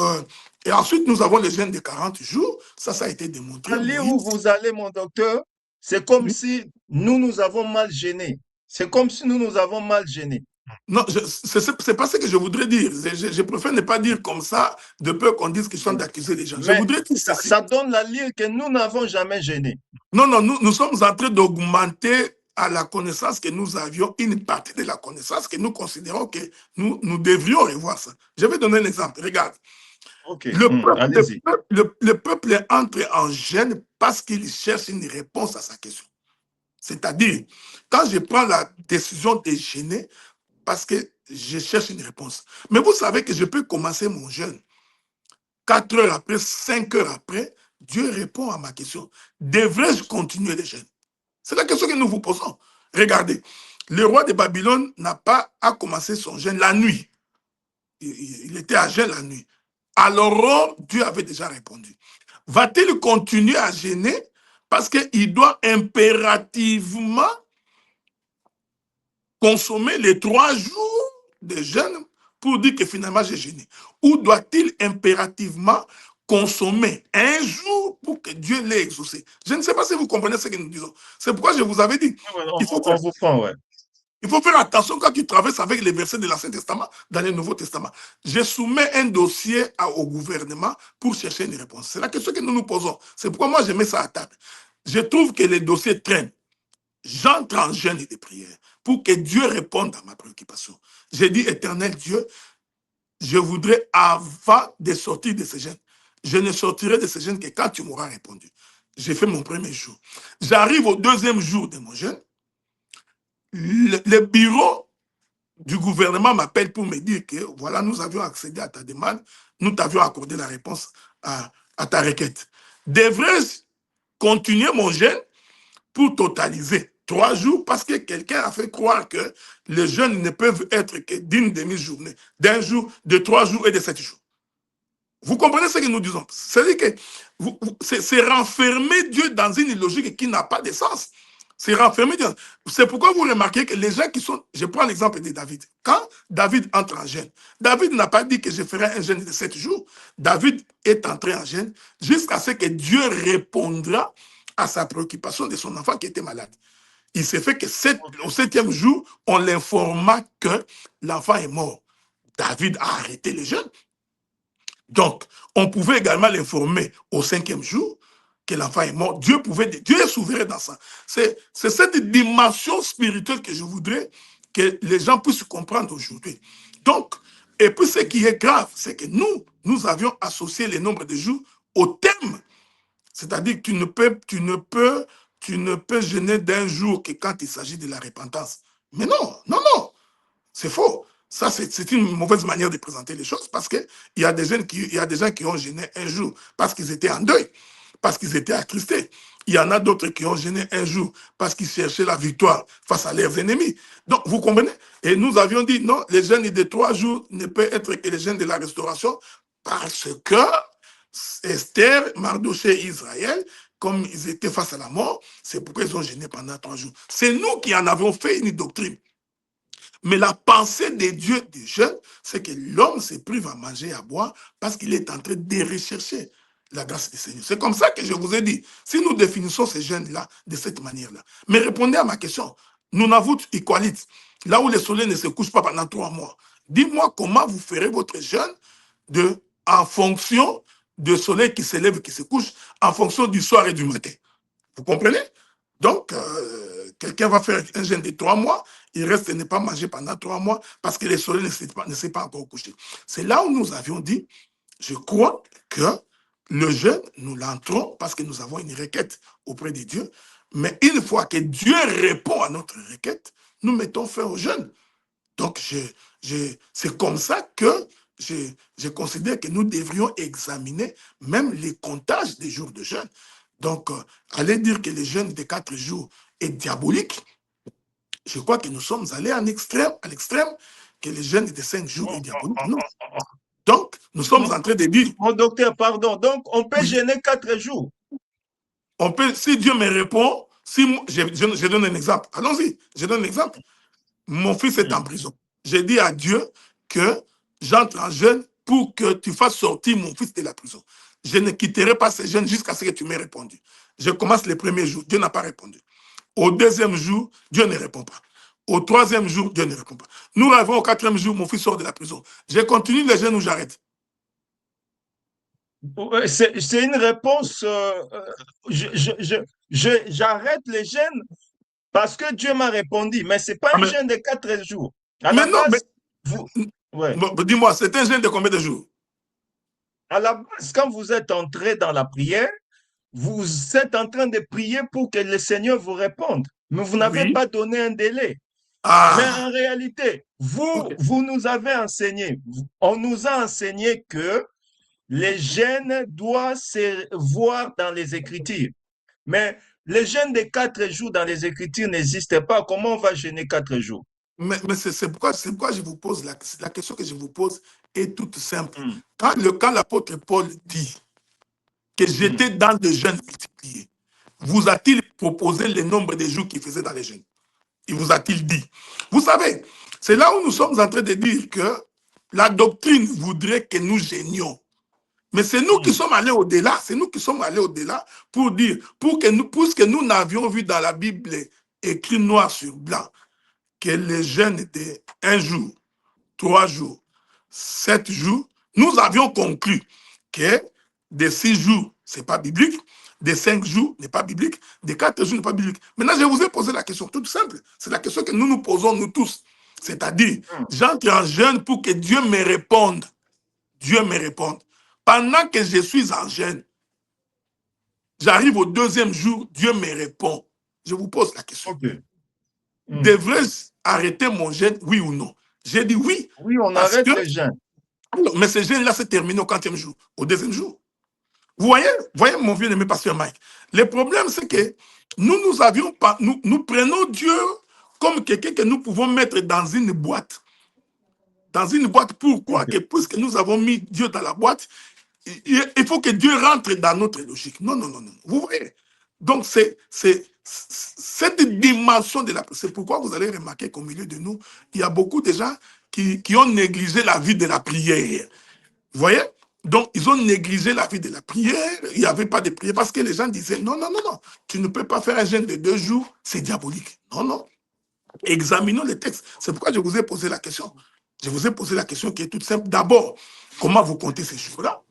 D: et ensuite, nous avons les jeûnes de 40 jours. Ça a été démontré.
B: Allez où vous allez, mon docteur, c'est comme si nous avons mal gêné. C'est comme si nous avons mal gêné.
D: Non, c'est pas ce que je voudrais dire. Je préfère ne pas dire comme ça, de peur qu'on dise qu'ils sont d'accuser les gens.
B: Mais
D: je voudrais dire
B: ça donne la ligne que nous n'avons jamais gêné.
D: Non, nous sommes en train d'augmenter à la connaissance que nous avions, une partie de la connaissance que nous considérons que nous devrions revoir ça. Je vais donner un exemple. Regarde.
B: Okay.
D: Le peuple entre en jeûne parce qu'il cherche une réponse à sa question. C'est-à-dire, quand je prends la décision de jeûner, parce que je cherche une réponse. Mais vous savez que je peux commencer mon jeûne. 4 heures après, 5 heures après, Dieu répond à ma question. Devrais-je continuer le jeûne? C'est la question que nous vous posons. Regardez, le roi de Babylone n'a pas à commencer son jeûne la nuit. Il était à jeûne la nuit. Alors, Dieu avait déjà répondu. Va-t-il continuer à jeûner parce qu'il doit impérativement consommer les 3 jours de jeûne pour dire que finalement j'ai jeûné? Ou doit-il impérativement consommer 1 jour pour que Dieu l'ait exaucé? Je ne sais pas si vous comprenez ce que nous disons. C'est pourquoi je vous avais dit, il faut faire attention quand tu traverses avec les versets de l'Ancien Testament dans le Nouveau Testament. Je soumets un dossier au gouvernement pour chercher une réponse. C'est la question que nous nous posons. C'est pourquoi moi je mets ça à table. Je trouve que les dossiers traînent. J'entre en jeûne et de prière pour que Dieu réponde à ma préoccupation. J'ai dit, Éternel Dieu, je voudrais, avant de sortir de ce jeûne, je ne sortirai de ce jeûne que quand tu m'auras répondu. J'ai fait mon premier jour. J'arrive au 2e jour de mon jeûne. Le bureau du gouvernement m'appelle pour me dire que, voilà, nous avions accédé à ta demande, nous t'avions accordé la réponse à ta requête. Devrais-je continuer mon jeûne pour totaliser 3 jours parce que quelqu'un a fait croire que les jeûnes ne peuvent être que d'une demi-journée, d'1 jour, de 3 jours et de 7 jours. Vous comprenez ce que nous disons? C'est-à-dire que c'est renfermer Dieu dans une logique qui n'a pas de sens. C'est renfermer Dieu. C'est pourquoi vous remarquez que les gens qui sont... Je prends l'exemple de David. Quand David entre en jeûne, David n'a pas dit que je ferai un jeûne de 7 jours. David est entré en jeûne jusqu'à ce que Dieu répondra à sa préoccupation de son enfant qui était malade. Il s'est fait que au 7e jour, on l'informa que l'enfant est mort. David a arrêté le jeûne. Donc, on pouvait également l'informer au 5e jour que l'enfant est mort. Dieu est souverain dans ça. C'est cette dimension spirituelle que je voudrais que les gens puissent comprendre aujourd'hui. Donc, et puis ce qui est grave, c'est que nous avions associé le nombre de jours au thème. C'est-à-dire que tu ne peux jeûner d'un jour que quand il s'agit de la repentance. Mais non, non, non, c'est faux. Ça, c'est une mauvaise manière de présenter les choses parce qu'il y a des gens qui ont jeûné un jour parce qu'ils étaient en deuil, parce qu'ils étaient attristés. Il y en a d'autres qui ont jeûné un jour parce qu'ils cherchaient la victoire face à leurs ennemis. Donc, vous comprenez? Et nous avions dit, non, les jeûnes de 3 jours ne peuvent être que les jeûnes de la restauration parce que Esther, Mardoché et Israël, comme ils étaient face à la mort, c'est pourquoi ils ont jeûné pendant 3 jours. C'est nous qui en avons fait une doctrine. Mais la pensée de Dieu du jeûne, c'est que l'homme se prive à manger et à boire parce qu'il est en train de rechercher la grâce du Seigneur. C'est comme ça que je vous ai dit, si nous définissons ces jeûnes-là de cette manière-là. Mais répondez à ma question. Nous n'avons Iqualite, là où le soleil ne se couche pas pendant 3 mois. Dis-moi comment vous ferez votre jeûne en fonction du soleil qui se lève et qui se couche, en fonction du soir et du matin. Vous comprenez? Donc, quelqu'un va faire un jeûne de 3 mois, il reste de ne pas manger pendant 3 mois parce que le soleil ne s'est pas encore couché. C'est là où nous avions dit, je crois que le jeûne, nous l'entrons parce que nous avons une requête auprès de Dieu. Mais une fois que Dieu répond à notre requête, nous mettons fin au jeûne. Donc, c'est comme ça que je considère que nous devrions examiner même les comptages des jours de jeûne. Donc, aller dire que le jeûne de 4 jours est diabolique, je crois que nous sommes allés à l'extrême, que le jeûne de 5 jours est diabolique. Non. Donc, nous sommes en train de dire...
B: Mon docteur, pardon. Donc, on peut jeûner 4 jours.
D: On peut, si Dieu me répond, je donne un exemple. Allons-y, je donne un exemple. Mon fils est en prison. J'ai dit à Dieu que j'entre en jeûne pour que tu fasses sortir mon fils de la prison. Je ne quitterai pas ce jeûne jusqu'à ce que tu m'aies répondu. Je commence le premier jour, Dieu n'a pas répondu. Au 2e jour, Dieu ne répond pas. Au 3e jour, Dieu ne répond pas. Nous arrivons au 4e jour, mon fils sort de la prison. Je continue le jeûne ou j'arrête?
B: C'est une réponse. J'arrête les jeûnes parce que Dieu m'a répondu. Mais ce n'est pas un jeûne de 4 jours. À la base,
D: dis-moi, c'est un jeûne de combien de jours?
B: À la base, quand vous êtes entré dans la prière, vous êtes en train de prier pour que le Seigneur vous réponde. Mais vous n'avez pas donné un délai. Mais en réalité, vous nous avez enseigné, on nous a enseigné que les jeûnes doivent se voir dans les Écritures. Mais les jeûnes de 4 jours dans les Écritures n'existent pas. Comment on va jeûner 4 jours?
D: Mais c'est pourquoi je vous pose la question que je vous pose est toute simple. Quand l'apôtre Paul dit que j'étais dans des jeûnes multipliés, vous a-t-il proposé le nombre de jours qu'il faisait dans les jeûnes? Il vous a-t-il dit? Vous savez, c'est là où nous sommes en train de dire que la doctrine voudrait que nous jeûnions. Mais c'est nous qui sommes allés au-delà. C'est nous qui sommes allés au-delà pour dire, puisque nous n'avions vu dans la Bible écrit noir sur blanc que les jeûnes de 1 jour, 3 jours, 7 jours, nous avions conclu que de 6 jours, ce n'est pas biblique, de 5 jours n'est pas biblique, de 4 jours n'est pas biblique. Maintenant, je vous ai posé la question toute simple. C'est la question que nous nous posons, nous tous. C'est-à-dire, j'entre en jeûne pour que Dieu me réponde. Dieu me réponde. Pendant que je suis en jeûne, j'arrive au 2e jour, Dieu me répond. Je vous pose la question. Devrais-je arrêter mon jeûne, oui ou non? J'ai dit oui.
B: Oui, on arrête le jeûne.
D: Mais ce jeûne-là s'est terminé au 4e jour, au 2e jour. Vous voyez mon bien-aimé pasteur Mike, le problème c'est que nous avions pas, nous prenons Dieu comme quelqu'un que nous pouvons mettre dans une boîte. Dans une boîte, pourquoi? Que puisque nous avons mis Dieu dans la boîte, il faut que Dieu rentre dans notre logique. Non, non, non, non. Vous voyez? Donc, c'est cette dimension de la prière. C'est pourquoi vous allez remarquer qu'au milieu de nous, il y a beaucoup de gens qui ont négligé la vie de la prière. Vous voyez? Donc, ils ont négligé la vie de la prière. Il n'y avait pas de prière parce que les gens disaient non, non, non, non. Tu ne peux pas faire un jeûne de 2 jours. C'est diabolique. Non, non. Examinons les textes. C'est pourquoi je vous ai posé la question. Je vous ai posé la question qui est toute simple. D'abord, comment vous comptez ces jours-là?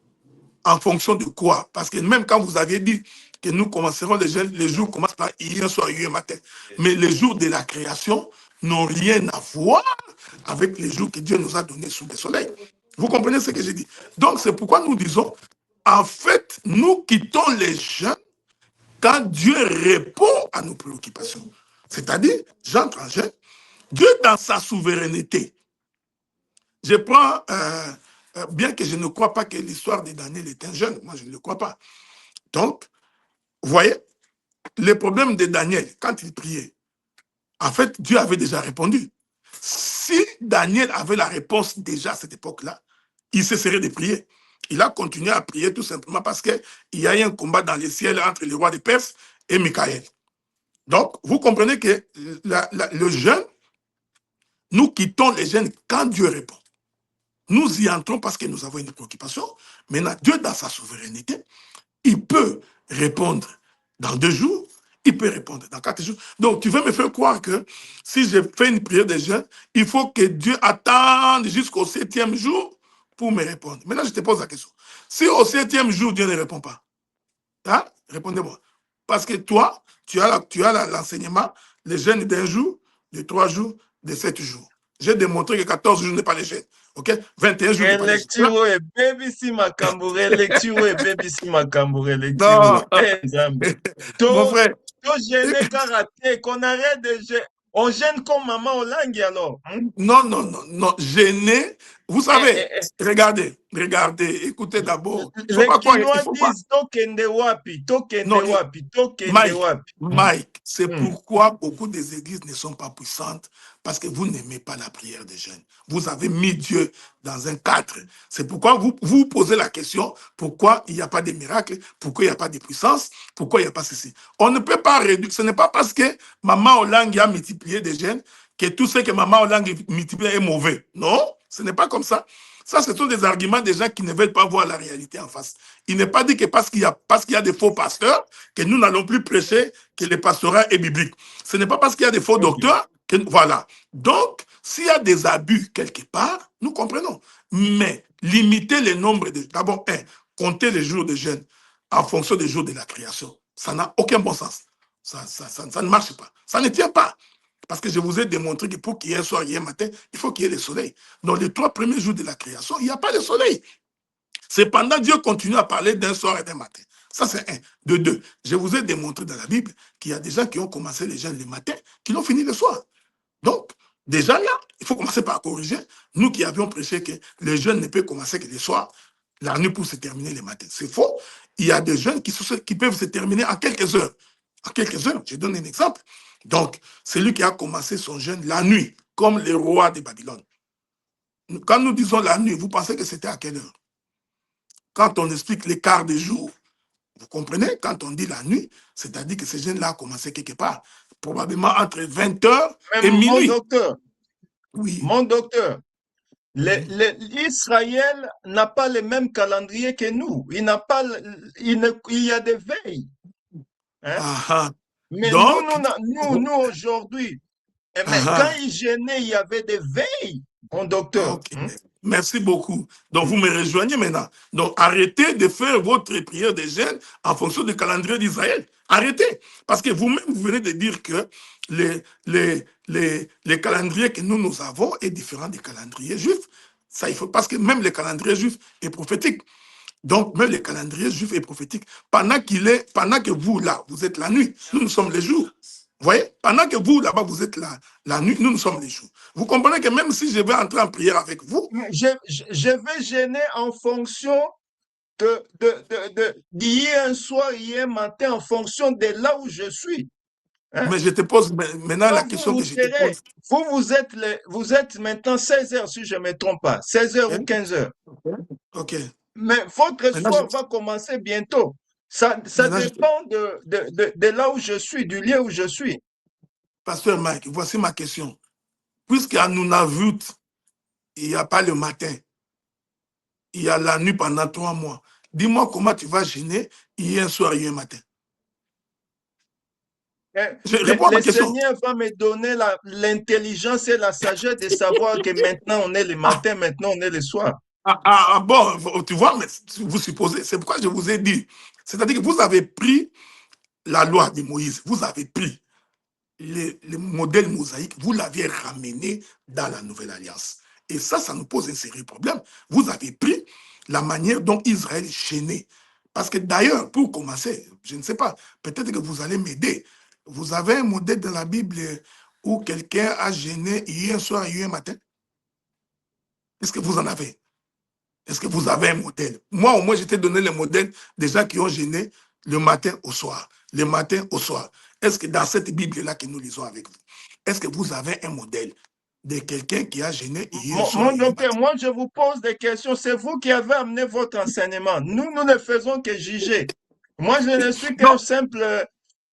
D: En fonction de quoi? Parce que même quand vous aviez dit que nous commencerons les jours commencent par hier soir, hier matin. Mais les jours de la création n'ont rien à voir avec les jours que Dieu nous a donnés sous le soleil. Vous comprenez ce que j'ai dit? Donc, c'est pourquoi nous disons, en fait, nous quittons les jeûnes quand Dieu répond à nos préoccupations. C'est-à-dire, j'entre en jeûne, Dieu dans sa souveraineté. Je prends, bien que je ne crois pas que l'histoire de Daniel est un jeûne, moi je ne le crois pas. Donc, vous voyez, le problème de Daniel, quand il priait, en fait, Dieu avait déjà répondu. Si Daniel avait la réponse déjà à cette époque-là, il cesserait de prier. Il a continué à prier tout simplement parce qu'il y a eu un combat dans les ciels entre le roi des Perses et Michaël. Donc, vous comprenez que le jeûne, nous quittons les jeûnes quand Dieu répond. Nous y entrons parce que nous avons une préoccupation. Maintenant, Dieu, dans sa souveraineté, il peut répondre dans 2 jours, il peut répondre dans 4 jours. Donc, tu veux me faire croire que si je fais une prière de jeûne, il faut que Dieu attende jusqu'au 7e jour pour me répondre. Maintenant, je te pose la question. Si au 7e jour, Dieu ne répond pas, hein, répondez-moi. Parce que toi, tu as l'enseignement, les jeûnes d'un jour, de 3 jours, de 7 jours. J'ai démontré que 14 jours n'est pas les jeûnes. Ok? 21 jours n'est pas les jeûnes.
B: Lecture et baby si makambo, lecture et baby si makambo, lecture.
D: Non, mon
B: To
D: frère,
B: gêner karaté, qu'on arrête de gêner. On gêne comme maman au langue alors.
D: non, non, non, non, gêné. Vous savez, regardez, écoutez d'abord. Il faut
B: Les
D: pas croire, il
B: Quinois
D: faut pas.
B: disent tokende wapi, tokende
D: Non,
B: wapi, tokende
D: Mike,
B: wapi.
D: Mike, c'est pourquoi beaucoup des églises ne sont pas puissantes, parce que vous n'aimez pas la prière des jeunes. Vous avez mis Dieu dans un cadre. C'est pourquoi vous posez la question, pourquoi il n'y a pas de miracles, pourquoi il n'y a pas de puissance, pourquoi il n'y a pas ceci. On ne peut pas réduire, ce n'est pas parce que Maman Olang a multiplié des jeunes que tout ce que Maman Olang multiplie est mauvais. Non, ce n'est pas comme ça. Ça, ce sont des arguments des gens qui ne veulent pas voir la réalité en face. Il n'est pas dit que parce qu'il y a des faux pasteurs, que nous n'allons plus prêcher que le pastorat est biblique. Ce n'est pas parce qu'il y a des faux docteurs que... Voilà. Donc, s'il y a des abus quelque part, nous comprenons. Mais limiter le nombre de... D'abord, compter les jours de jeûne en fonction des jours de la création, ça n'a aucun bon sens. Ça ne marche pas. Ça ne tient pas. Parce que je vous ai démontré que pour qu'il y ait un soir, hier matin, il faut qu'il y ait le soleil. Dans les 3 premiers jours de la création, il n'y a pas de soleil. Cependant, Dieu continue à parler d'un soir et d'un matin. Ça, c'est 1. De 2, je vous ai démontré dans la Bible qu'il y a des gens qui ont commencé les jeûnes le matin, qui l'ont fini le soir. Donc, déjà là, il faut commencer par corriger. Nous qui avions prêché que le jeûne ne peut commencer que le soir, la nuit pour se terminer le matin. C'est faux. Il y a des jeûnes qui peuvent se terminer en quelques heures. En quelques heures, je donne un exemple. Donc, celui qui a commencé son jeûne la nuit, comme les rois de Babylone. Quand nous disons la nuit, vous pensez que c'était à quelle heure? Quand on explique les quarts de jour, vous comprenez? Quand on dit la nuit, c'est-à-dire que ce jeûne-là a commencé quelque part, probablement entre 20h et minuit.
B: Mon docteur, Israël n'a pas le même calendrier que nous. Il y a des veilles. Hein? Mais donc, nous aujourd'hui, quand ils gênaient, il y avait des veilles, mon docteur.
D: Merci beaucoup. Donc, vous me rejoignez maintenant. Donc, arrêtez de faire votre prière de jeûne en fonction du calendrier d'Israël. Arrêtez. Parce que vous-même, vous venez de dire que les calendriers que nous avons est différent des calendriers juifs. Ça, il faut, parce que même le calendrier juif est prophétique. Donc, même le calendrier juif est prophétique. Pendant que vous, là, vous êtes la nuit, nous sommes les jours. Vous voyez? Pendant que vous, là-bas, vous êtes la nuit, nous sommes les jours. Vous comprenez que même si je vais entrer en prière avec vous...
B: Je vais gêner en fonction d'hier un soir, hier matin, en fonction de là où je suis.
D: Hein? Mais je te pose maintenant la question que je te pose.
B: Vous êtes maintenant 16h, si je ne me trompe pas. 16h ou 15h.
D: OK.
B: Mais votre
D: Maintenant, je,
B: soir va commencer bientôt. Ça
D: maintenant, je-
B: dépend de là où je suis, du lieu où je suis.
D: Pasteur Mike, voici ma question. Puisqu'à Nunavut, il n'y a pas le matin, il y a la nuit pendant 3 mois. Dis-moi comment tu vas gêner hier soir, hier matin.
B: Hein,
D: Je réponds à ma
B: le
D: question.
B: Seigneur va me donner l'intelligence et la sagesse de savoir que maintenant on est le
D: Ah,
B: matin, maintenant on est le soir.
D: bon, tu vois, mais vous supposez, c'est pourquoi je vous ai dit. C'est-à-dire que vous avez pris la loi de Moïse, vous avez pris le modèle mosaïque, vous l'aviez ramené dans la nouvelle alliance. Et ça nous pose un sérieux problème. Vous avez pris la manière dont Israël gênait. Parce que d'ailleurs, pour commencer, je ne sais pas, peut-être que vous allez m'aider. Vous avez un modèle dans la Bible où quelqu'un a gêné hier soir, hier matin? Est-ce que vous en avez? Est-ce que vous avez un modèle? Moi, au moins, je t'ai donné le modèle des gens qui ont gêné le matin au soir. Le matin au soir. Est-ce que dans cette Bible-là que nous lisons avec vous, est-ce que vous avez un modèle de quelqu'un qui a gêné hier soir
B: Mon
D: et hier
B: docteur,
D: matin?
B: moi je vous pose des questions. C'est vous qui avez amené votre enseignement. Nous ne faisons que juger. Moi, je ne suis qu'un
D: Non,
B: simple.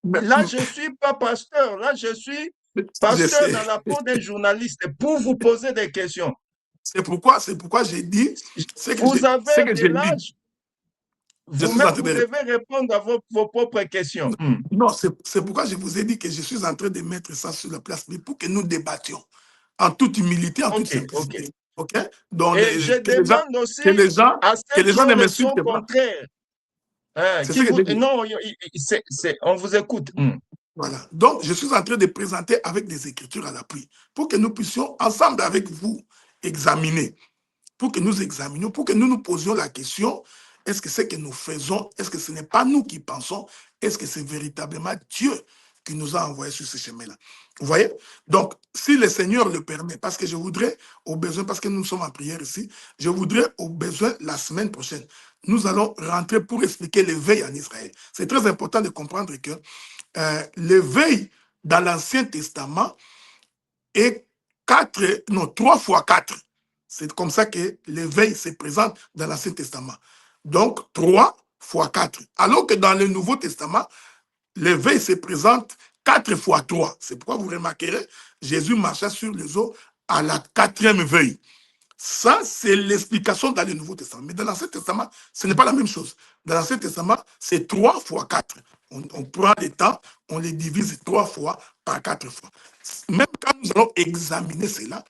D: mais,
B: Là, je ne suis pas pasteur. Là, je suis
D: je
B: pasteur
D: sais.
B: dans la peau d'un journaliste pour vous poser des questions.
D: C'est pourquoi j'ai dit
B: Vous
D: ce
B: avez
D: que
B: de
D: j'ai dit.
B: l'âge.
D: Je suis en
B: Vous-même,
D: train
B: vous
D: de
B: devez
D: répondre.
B: répondre à vos propres questions.
D: Non, c'est pourquoi je vous ai dit que je suis en train de mettre ça sur la place, mais pour que nous débattions en toute humilité, en toute
B: OK, OK.
D: simplicité. OK? Donc,
B: Et je demande aussi
D: que les gens,
B: à
D: que
B: ceux
D: les
B: qui
D: gens
B: ont
D: ne
B: le son
D: m'insultent pas.
B: contraire, hein,
D: C'est
B: qui
D: ce que
B: vous,
D: j'ai dit.
B: non, on vous écoute.
D: Voilà. Donc, je suis en train de présenter avec des écritures à l'appui pour que nous puissions, ensemble avec vous, examiner, pour que nous examinions, pour que nous nous posions la question, est-ce que ce que nous faisons, est-ce que ce n'est pas nous qui pensons, est-ce que c'est véritablement Dieu qui nous a envoyés sur ce chemin-là? Vous voyez? Donc, si le Seigneur le permet, parce que je voudrais, au besoin, parce que nous sommes en prière ici, je voudrais, au besoin, la semaine prochaine, nous allons rentrer pour expliquer l'éveil en Israël. C'est très important de comprendre que l'éveil dans l'Ancien Testament est 3 fois 4. C'est comme ça que l'éveil se présente dans l'Ancien Testament. Donc, 3 fois 4. Alors que dans le Nouveau Testament, l'éveil se présente 4 fois 3. C'est pourquoi vous remarquerez, Jésus marcha sur les eaux à la 4e veille. Ça, c'est l'explication dans le Nouveau Testament. Mais dans l'Ancien Testament, ce n'est pas la même chose. Dans l'Ancien Testament, c'est 3 fois 4. On prend les temps, on les divise 3 fois par 4 fois. Même quand nous allons examiner cela,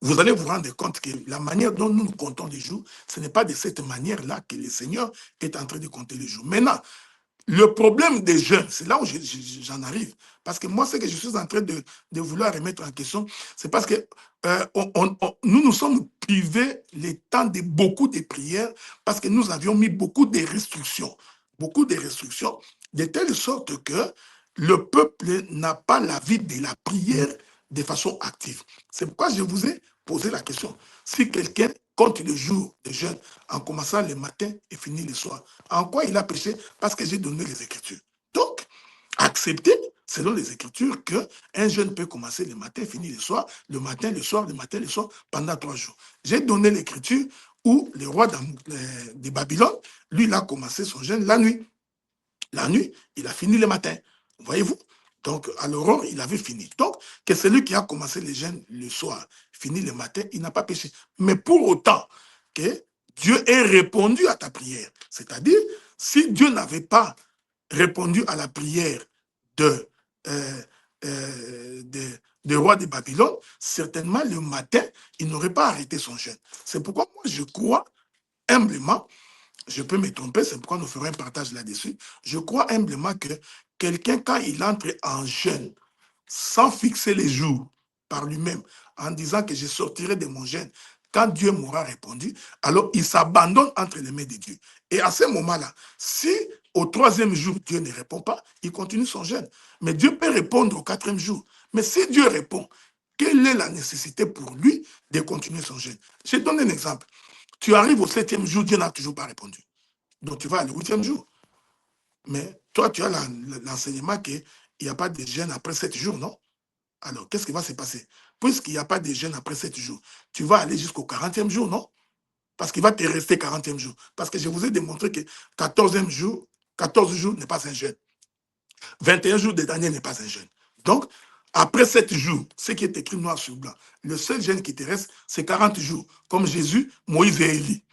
D: vous allez vous rendre compte que la manière dont nous comptons les jours, ce n'est pas de cette manière-là que le Seigneur est en train de compter les jours. Maintenant, le problème des jeunes, c'est là où j'en arrive. Parce que moi, ce que je suis en train de vouloir remettre en question, c'est parce que nous nous sommes privés le temps de beaucoup de prières parce que nous avions mis beaucoup de restrictions. Beaucoup de restrictions, de telle sorte que le peuple n'a pas la vie de la prière de façon active. C'est pourquoi je vous ai posé la question. Si quelqu'un compte le jour de jeûne en commençant le matin et finit le soir, en quoi il a péché? Parce que j'ai donné les Écritures. Donc, accepter, selon les Écritures, qu'un jeûne peut commencer le matin, finir le soir, le matin, le soir, le matin, le soir, pendant 3 jours. J'ai donné l'Écriture où le roi de Babylone, lui, il a commencé son jeûne la nuit. La nuit, il a fini le matin. Voyez-vous? Donc, à l'aurore, il avait fini. Donc, que celui qui a commencé le jeûne le soir, fini le matin, il n'a pas péché. Mais pour autant que Dieu ait répondu à ta prière. C'est-à-dire, si Dieu n'avait pas répondu à la prière de, euh, de roi de Babylone, certainement le matin, il n'aurait pas arrêté son jeûne. C'est pourquoi moi, je crois humblement, je peux me tromper, c'est pourquoi nous ferons un partage là-dessus. Je crois humblement que quelqu'un, quand il entre en jeûne, sans fixer les jours par lui-même, en disant que je sortirai de mon jeûne, quand Dieu m'aura répondu, alors il s'abandonne entre les mains de Dieu. Et à ce moment-là, si au 3e jour, Dieu ne répond pas, il continue son jeûne. Mais Dieu peut répondre au 4e jour. Mais si Dieu répond, quelle est la nécessité pour lui de continuer son jeûne? Je donne un exemple. Tu arrives au 7e jour, Dieu n'a toujours pas répondu. Donc tu vas au 8e jour. Mais toi, tu as l'enseignement qu'il n'y a pas de jeûne après 7 jours, non? Alors, qu'est-ce qui va se passer? Puisqu'il n'y a pas de jeûne après 7 jours, tu vas aller jusqu'au 40e jour, non? Parce qu'il va te rester 40e jour. Parce que je vous ai démontré que 14e jour, 14 jours n'est pas un jeûne. 21 jours de Daniel n'est pas un jeûne. Donc, après 7 jours, ce qui est écrit noir sur blanc, le seul jeûne qui te reste, c'est 40 jours, comme Jésus, Moïse et Élie.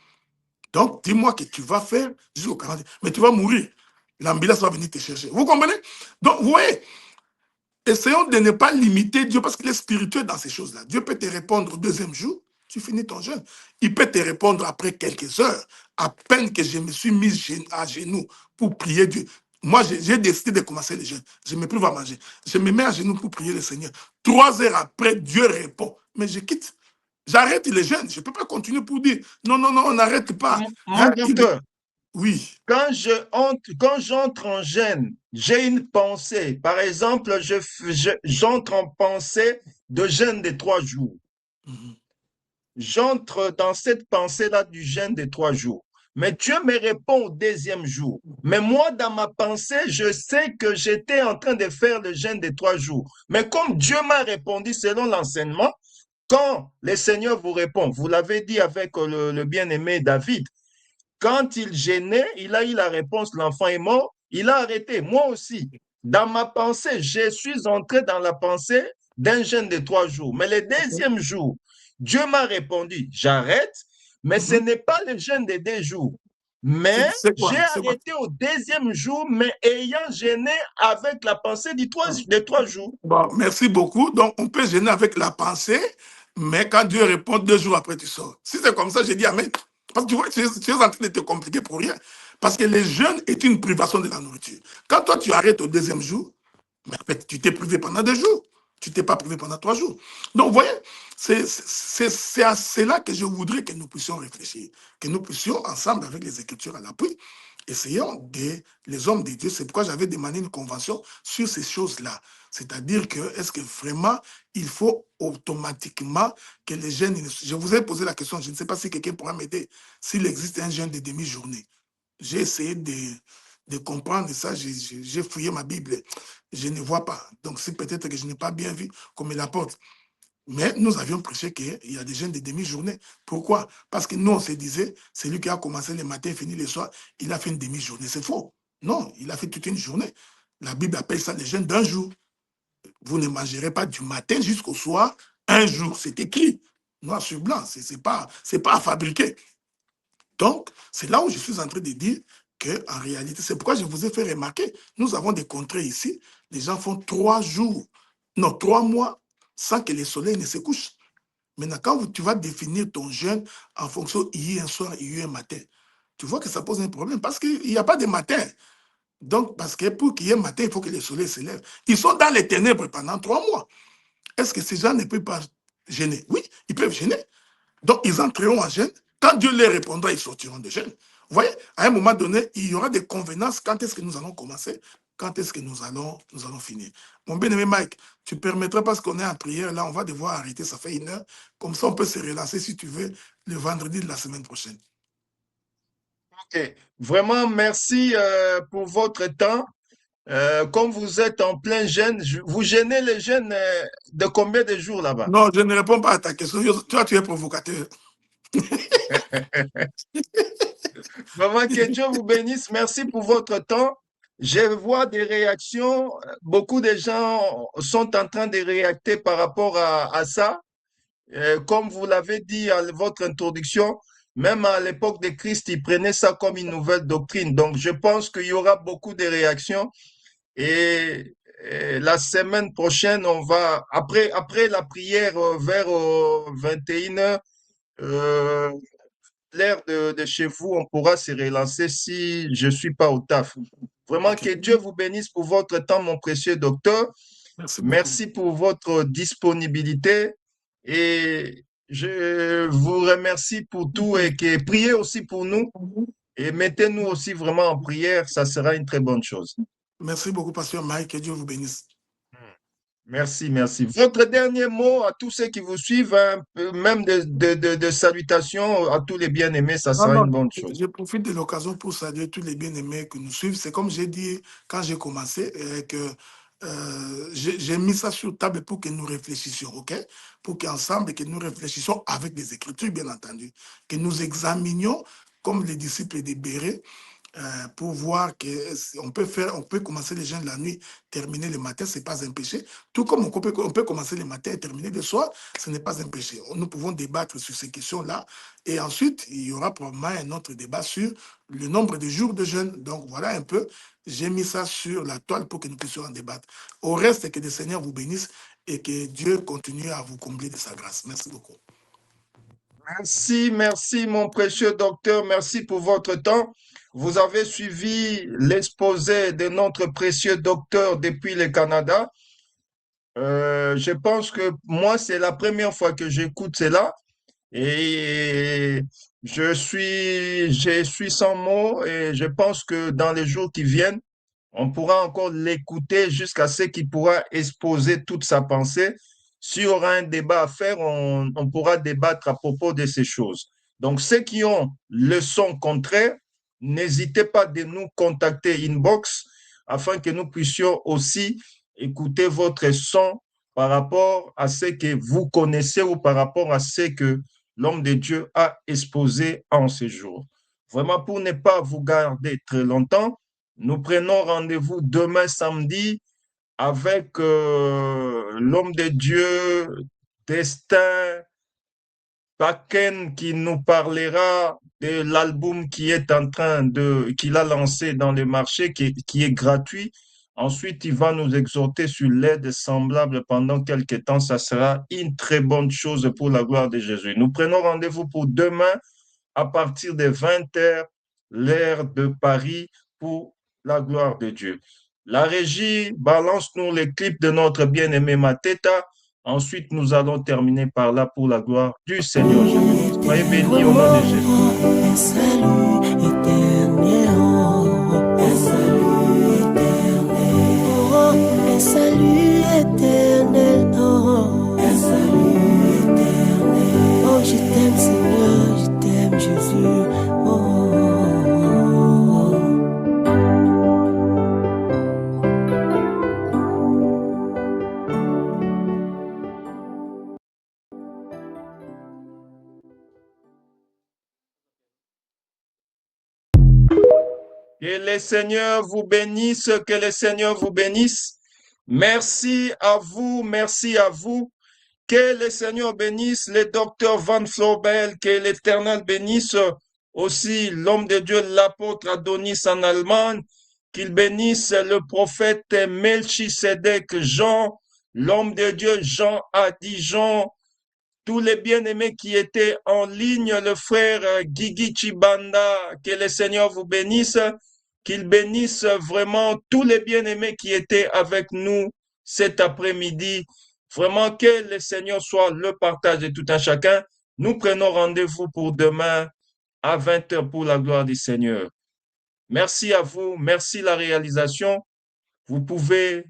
D: Donc, dis-moi que tu vas faire jusqu'au 40, mais tu vas mourir. L'ambulance va venir te chercher. Vous comprenez? Donc, vous voyez, essayons de ne pas limiter Dieu parce qu'il est spirituel dans ces choses-là. Dieu peut te répondre au deuxième jour, tu finis ton jeûne. Il peut te répondre après quelques heures, à peine que je me suis mis à genoux pour prier Dieu. Moi, j'ai décidé de commencer le jeûne. Je ne me prive à manger. Je me mets à genoux pour prier le Seigneur. 3 heures après, Dieu répond. Mais je quitte. J'arrête le jeûne. Je ne peux pas continuer pour dire non, non, non, on n'arrête pas.
B: Mon docteur,
D: oui.
B: Quand j'entre en jeûne, j'ai une pensée. Par exemple, j'entre en pensée de jeûne de 3 jours. J'entre dans cette pensée-là du jeûne de 3 jours. Mais Dieu me répond au deuxième jour. Mais moi, dans ma pensée, je sais que j'étais en train de faire le jeûne de 3 jours. Mais comme Dieu m'a répondu selon l'enseignement, quand le Seigneur vous répond, vous l'avez dit avec le bien-aimé David, quand il gênait, il a eu la réponse, l'enfant est mort, il a arrêté. Moi aussi, dans ma pensée, je suis entré dans la pensée d'un jeûne de 3 jours. Mais le deuxième jour, Dieu m'a répondu, j'arrête, mais ce n'est pas le jeûne de 2 jours. Mais j'ai arrêté au deuxième jour, mais ayant gêné avec la pensée de 3 jours.
D: Bon, merci beaucoup. Donc, on peut gêner avec la pensée, mais quand Dieu répond 2 jours après, tu sors. Si c'est comme ça, je dis Amen. Parce que tu vois, tu es en train de te compliquer pour rien. Parce que le jeûne est une privation de la nourriture. Quand toi, tu arrêtes au deuxième jour, mais en fait, tu t'es privé pendant 2 jours. Tu ne t'es pas privé pendant 3 jours. Donc, vous voyez, c'est à cela que je voudrais que nous puissions réfléchir, que nous puissions, ensemble avec les Écritures à l'appui, essayons les hommes de Dieu. C'est pourquoi j'avais demandé une convention sur ces choses-là. C'est-à-dire que, est-ce que vraiment, il faut automatiquement que les jeunes... Je vous ai posé la question, je ne sais pas si quelqu'un pourra m'aider, s'il existe un jeûne de demi-journée. J'ai essayé de comprendre ça, j'ai fouillé ma Bible, je ne vois pas. Donc, c'est peut-être que je n'ai pas bien vu comme il apporte. Mais nous avions prêché qu'il y a des jeunes de demi-journée. Pourquoi? Parce que nous, on se disait, celui qui a commencé le matin et fini le soir, il a fait une demi-journée. C'est faux. Non, il a fait toute une journée. La Bible appelle ça les jeûnes d'un jour. Vous ne mangerez pas du matin jusqu'au soir, un jour. C'est écrit, noir sur blanc. C'est pas à fabriquer. Donc, c'est là où je suis en train de dire qu'en réalité, c'est pourquoi je vous ai fait remarquer, nous avons des contrées ici, les gens font 3 jours, non, 3 mois, sans que le soleil ne se couche. Maintenant, quand tu vas définir ton jeûne en fonction il y a un soir, il y a un matin, tu vois que ça pose un problème parce qu'il n'y a pas de matin. Donc, parce que pour qu'il y ait un matin, il faut que le soleil se lève. Ils sont dans les ténèbres pendant 3 mois. Est-ce que ces gens ne peuvent pas gêner? Oui, ils peuvent gêner. Donc, ils entreront en jeûne. Quand Dieu leur répondra, ils sortiront de jeûne. Vous voyez, à un moment donné, il y aura des convenances. Quand est-ce que nous allons commencer? Quand est-ce que nous allons finir? Mon bien-aimé Mike, tu permettras parce qu'on est en prière, là, on va devoir arrêter, ça fait 1 heure. Comme ça, on peut se relancer, si tu veux, le vendredi de la semaine prochaine.
B: Ok, vraiment, merci pour votre temps. Comme vous êtes en plein jeûne, vous gênez les jeunes de combien de jours là-bas?
D: Non, je ne réponds pas à ta question. Toi, tu es provocateur.
B: Vraiment, que Dieu vous bénisse. Merci pour votre temps. Je vois des réactions. Beaucoup de gens sont en train de réacter par rapport à ça. Comme vous l'avez dit à votre introduction, même à l'époque de Christ, ils prenaient ça comme une nouvelle doctrine. Donc, je pense qu'il y aura beaucoup de réactions. Et la semaine prochaine, on va, après la prière vers 21h, l'heure de chez vous, on pourra se relancer si je suis pas au taf. Vraiment, que Dieu vous bénisse pour votre temps, mon précieux docteur. Merci pour votre disponibilité et je vous remercie pour tout et que priez aussi pour nous et mettez-nous aussi vraiment en prière, ça sera une très bonne chose.
D: Merci beaucoup, Pasteur Mike, que Dieu vous bénisse.
B: Merci, merci. Votre dernier mot à tous ceux qui vous suivent, hein, même de salutations à tous les bien-aimés, ça sera une bonne chose.
D: Je profite de l'occasion pour saluer tous les bien-aimés que nous suivent. C'est comme j'ai dit quand j'ai commencé, que j'ai mis ça sur table pour que nous réfléchissions, ok? Pour qu'ensemble, que nous réfléchissions avec des Écritures, bien entendu, que nous examinions, comme les disciples de Béret, pour voir qu'on on peut commencer les jeûnes la nuit, terminer le matin, ce n'est pas un péché. Tout comme on peut commencer le matin et terminer le soir, ce n'est pas un péché. Nous pouvons débattre sur ces questions-là. Et ensuite, il y aura probablement un autre débat sur le nombre de jours de jeûne. Donc voilà un peu, j'ai mis ça sur la toile pour que nous puissions en débattre. Au reste, que le Seigneur vous bénisse et que Dieu continue à vous combler de sa grâce. Merci beaucoup.
B: Merci, merci mon précieux docteur, merci pour votre temps. Vous avez suivi l'exposé de notre précieux docteur depuis le Canada. Je pense que moi, c'est la première fois que j'écoute cela et je suis sans mots et je pense que dans les jours qui viennent, on pourra encore l'écouter jusqu'à ce qu'il pourra exposer toute sa pensée. S'il y aura un débat à faire, on pourra débattre à propos de ces choses. Donc, ceux qui ont le son contraire, n'hésitez pas de nous contacter inbox afin que nous puissions aussi écouter votre son par rapport à ce que vous connaissez ou par rapport à ce que l'homme de Dieu a exposé en ce jour. Vraiment, pour ne pas vous garder très longtemps, nous prenons rendez-vous demain samedi avec l'homme de Dieu, Destin Paken, qui nous parlera de l'album qu'il a lancé dans le marché, qui est gratuit. Ensuite, il va nous exhorter sur l'aide semblable pendant quelques temps. Ça sera une très bonne chose pour la gloire de Jésus. Nous prenons rendez-vous pour demain à partir de 20h, l'heure de Paris, pour la gloire de Dieu. La régie, balance-nous les clips de notre bien-aimé Mateta. Ensuite, nous allons terminer par là pour la gloire du Seigneur Jésus. Soyez bénis au nom de Jésus.
C: Un salut éternel, un salut éternel, un salut éternel, un salut éternel. Oh, je t'aime Seigneur, je t'aime Jésus.
B: Que le Seigneur vous bénisse, que le Seigneur vous bénisse. Merci à vous, merci à vous. Que le Seigneur bénisse le docteur Van Flobel, que l'Éternel bénisse aussi l'homme de Dieu, l'apôtre Adonis en Allemagne, qu'il bénisse le prophète Melchisedec Jean, l'homme de Dieu Jean à Dijon, tous les bien-aimés qui étaient en ligne, le frère Guigui Chibanda, que le Seigneur vous bénisse, qu'il bénisse vraiment tous les bien-aimés qui étaient avec nous cet après-midi. Vraiment que le Seigneur soit le partage de tout un chacun. Nous prenons rendez-vous pour demain à 20h pour la gloire du Seigneur. Merci à vous, merci la réalisation. Vous pouvez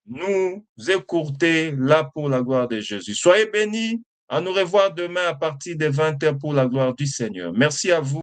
B: nous écourter là pour la gloire de Jésus. Soyez bénis. À nous revoir demain à partir de 20h pour la gloire du Seigneur. Merci à vous.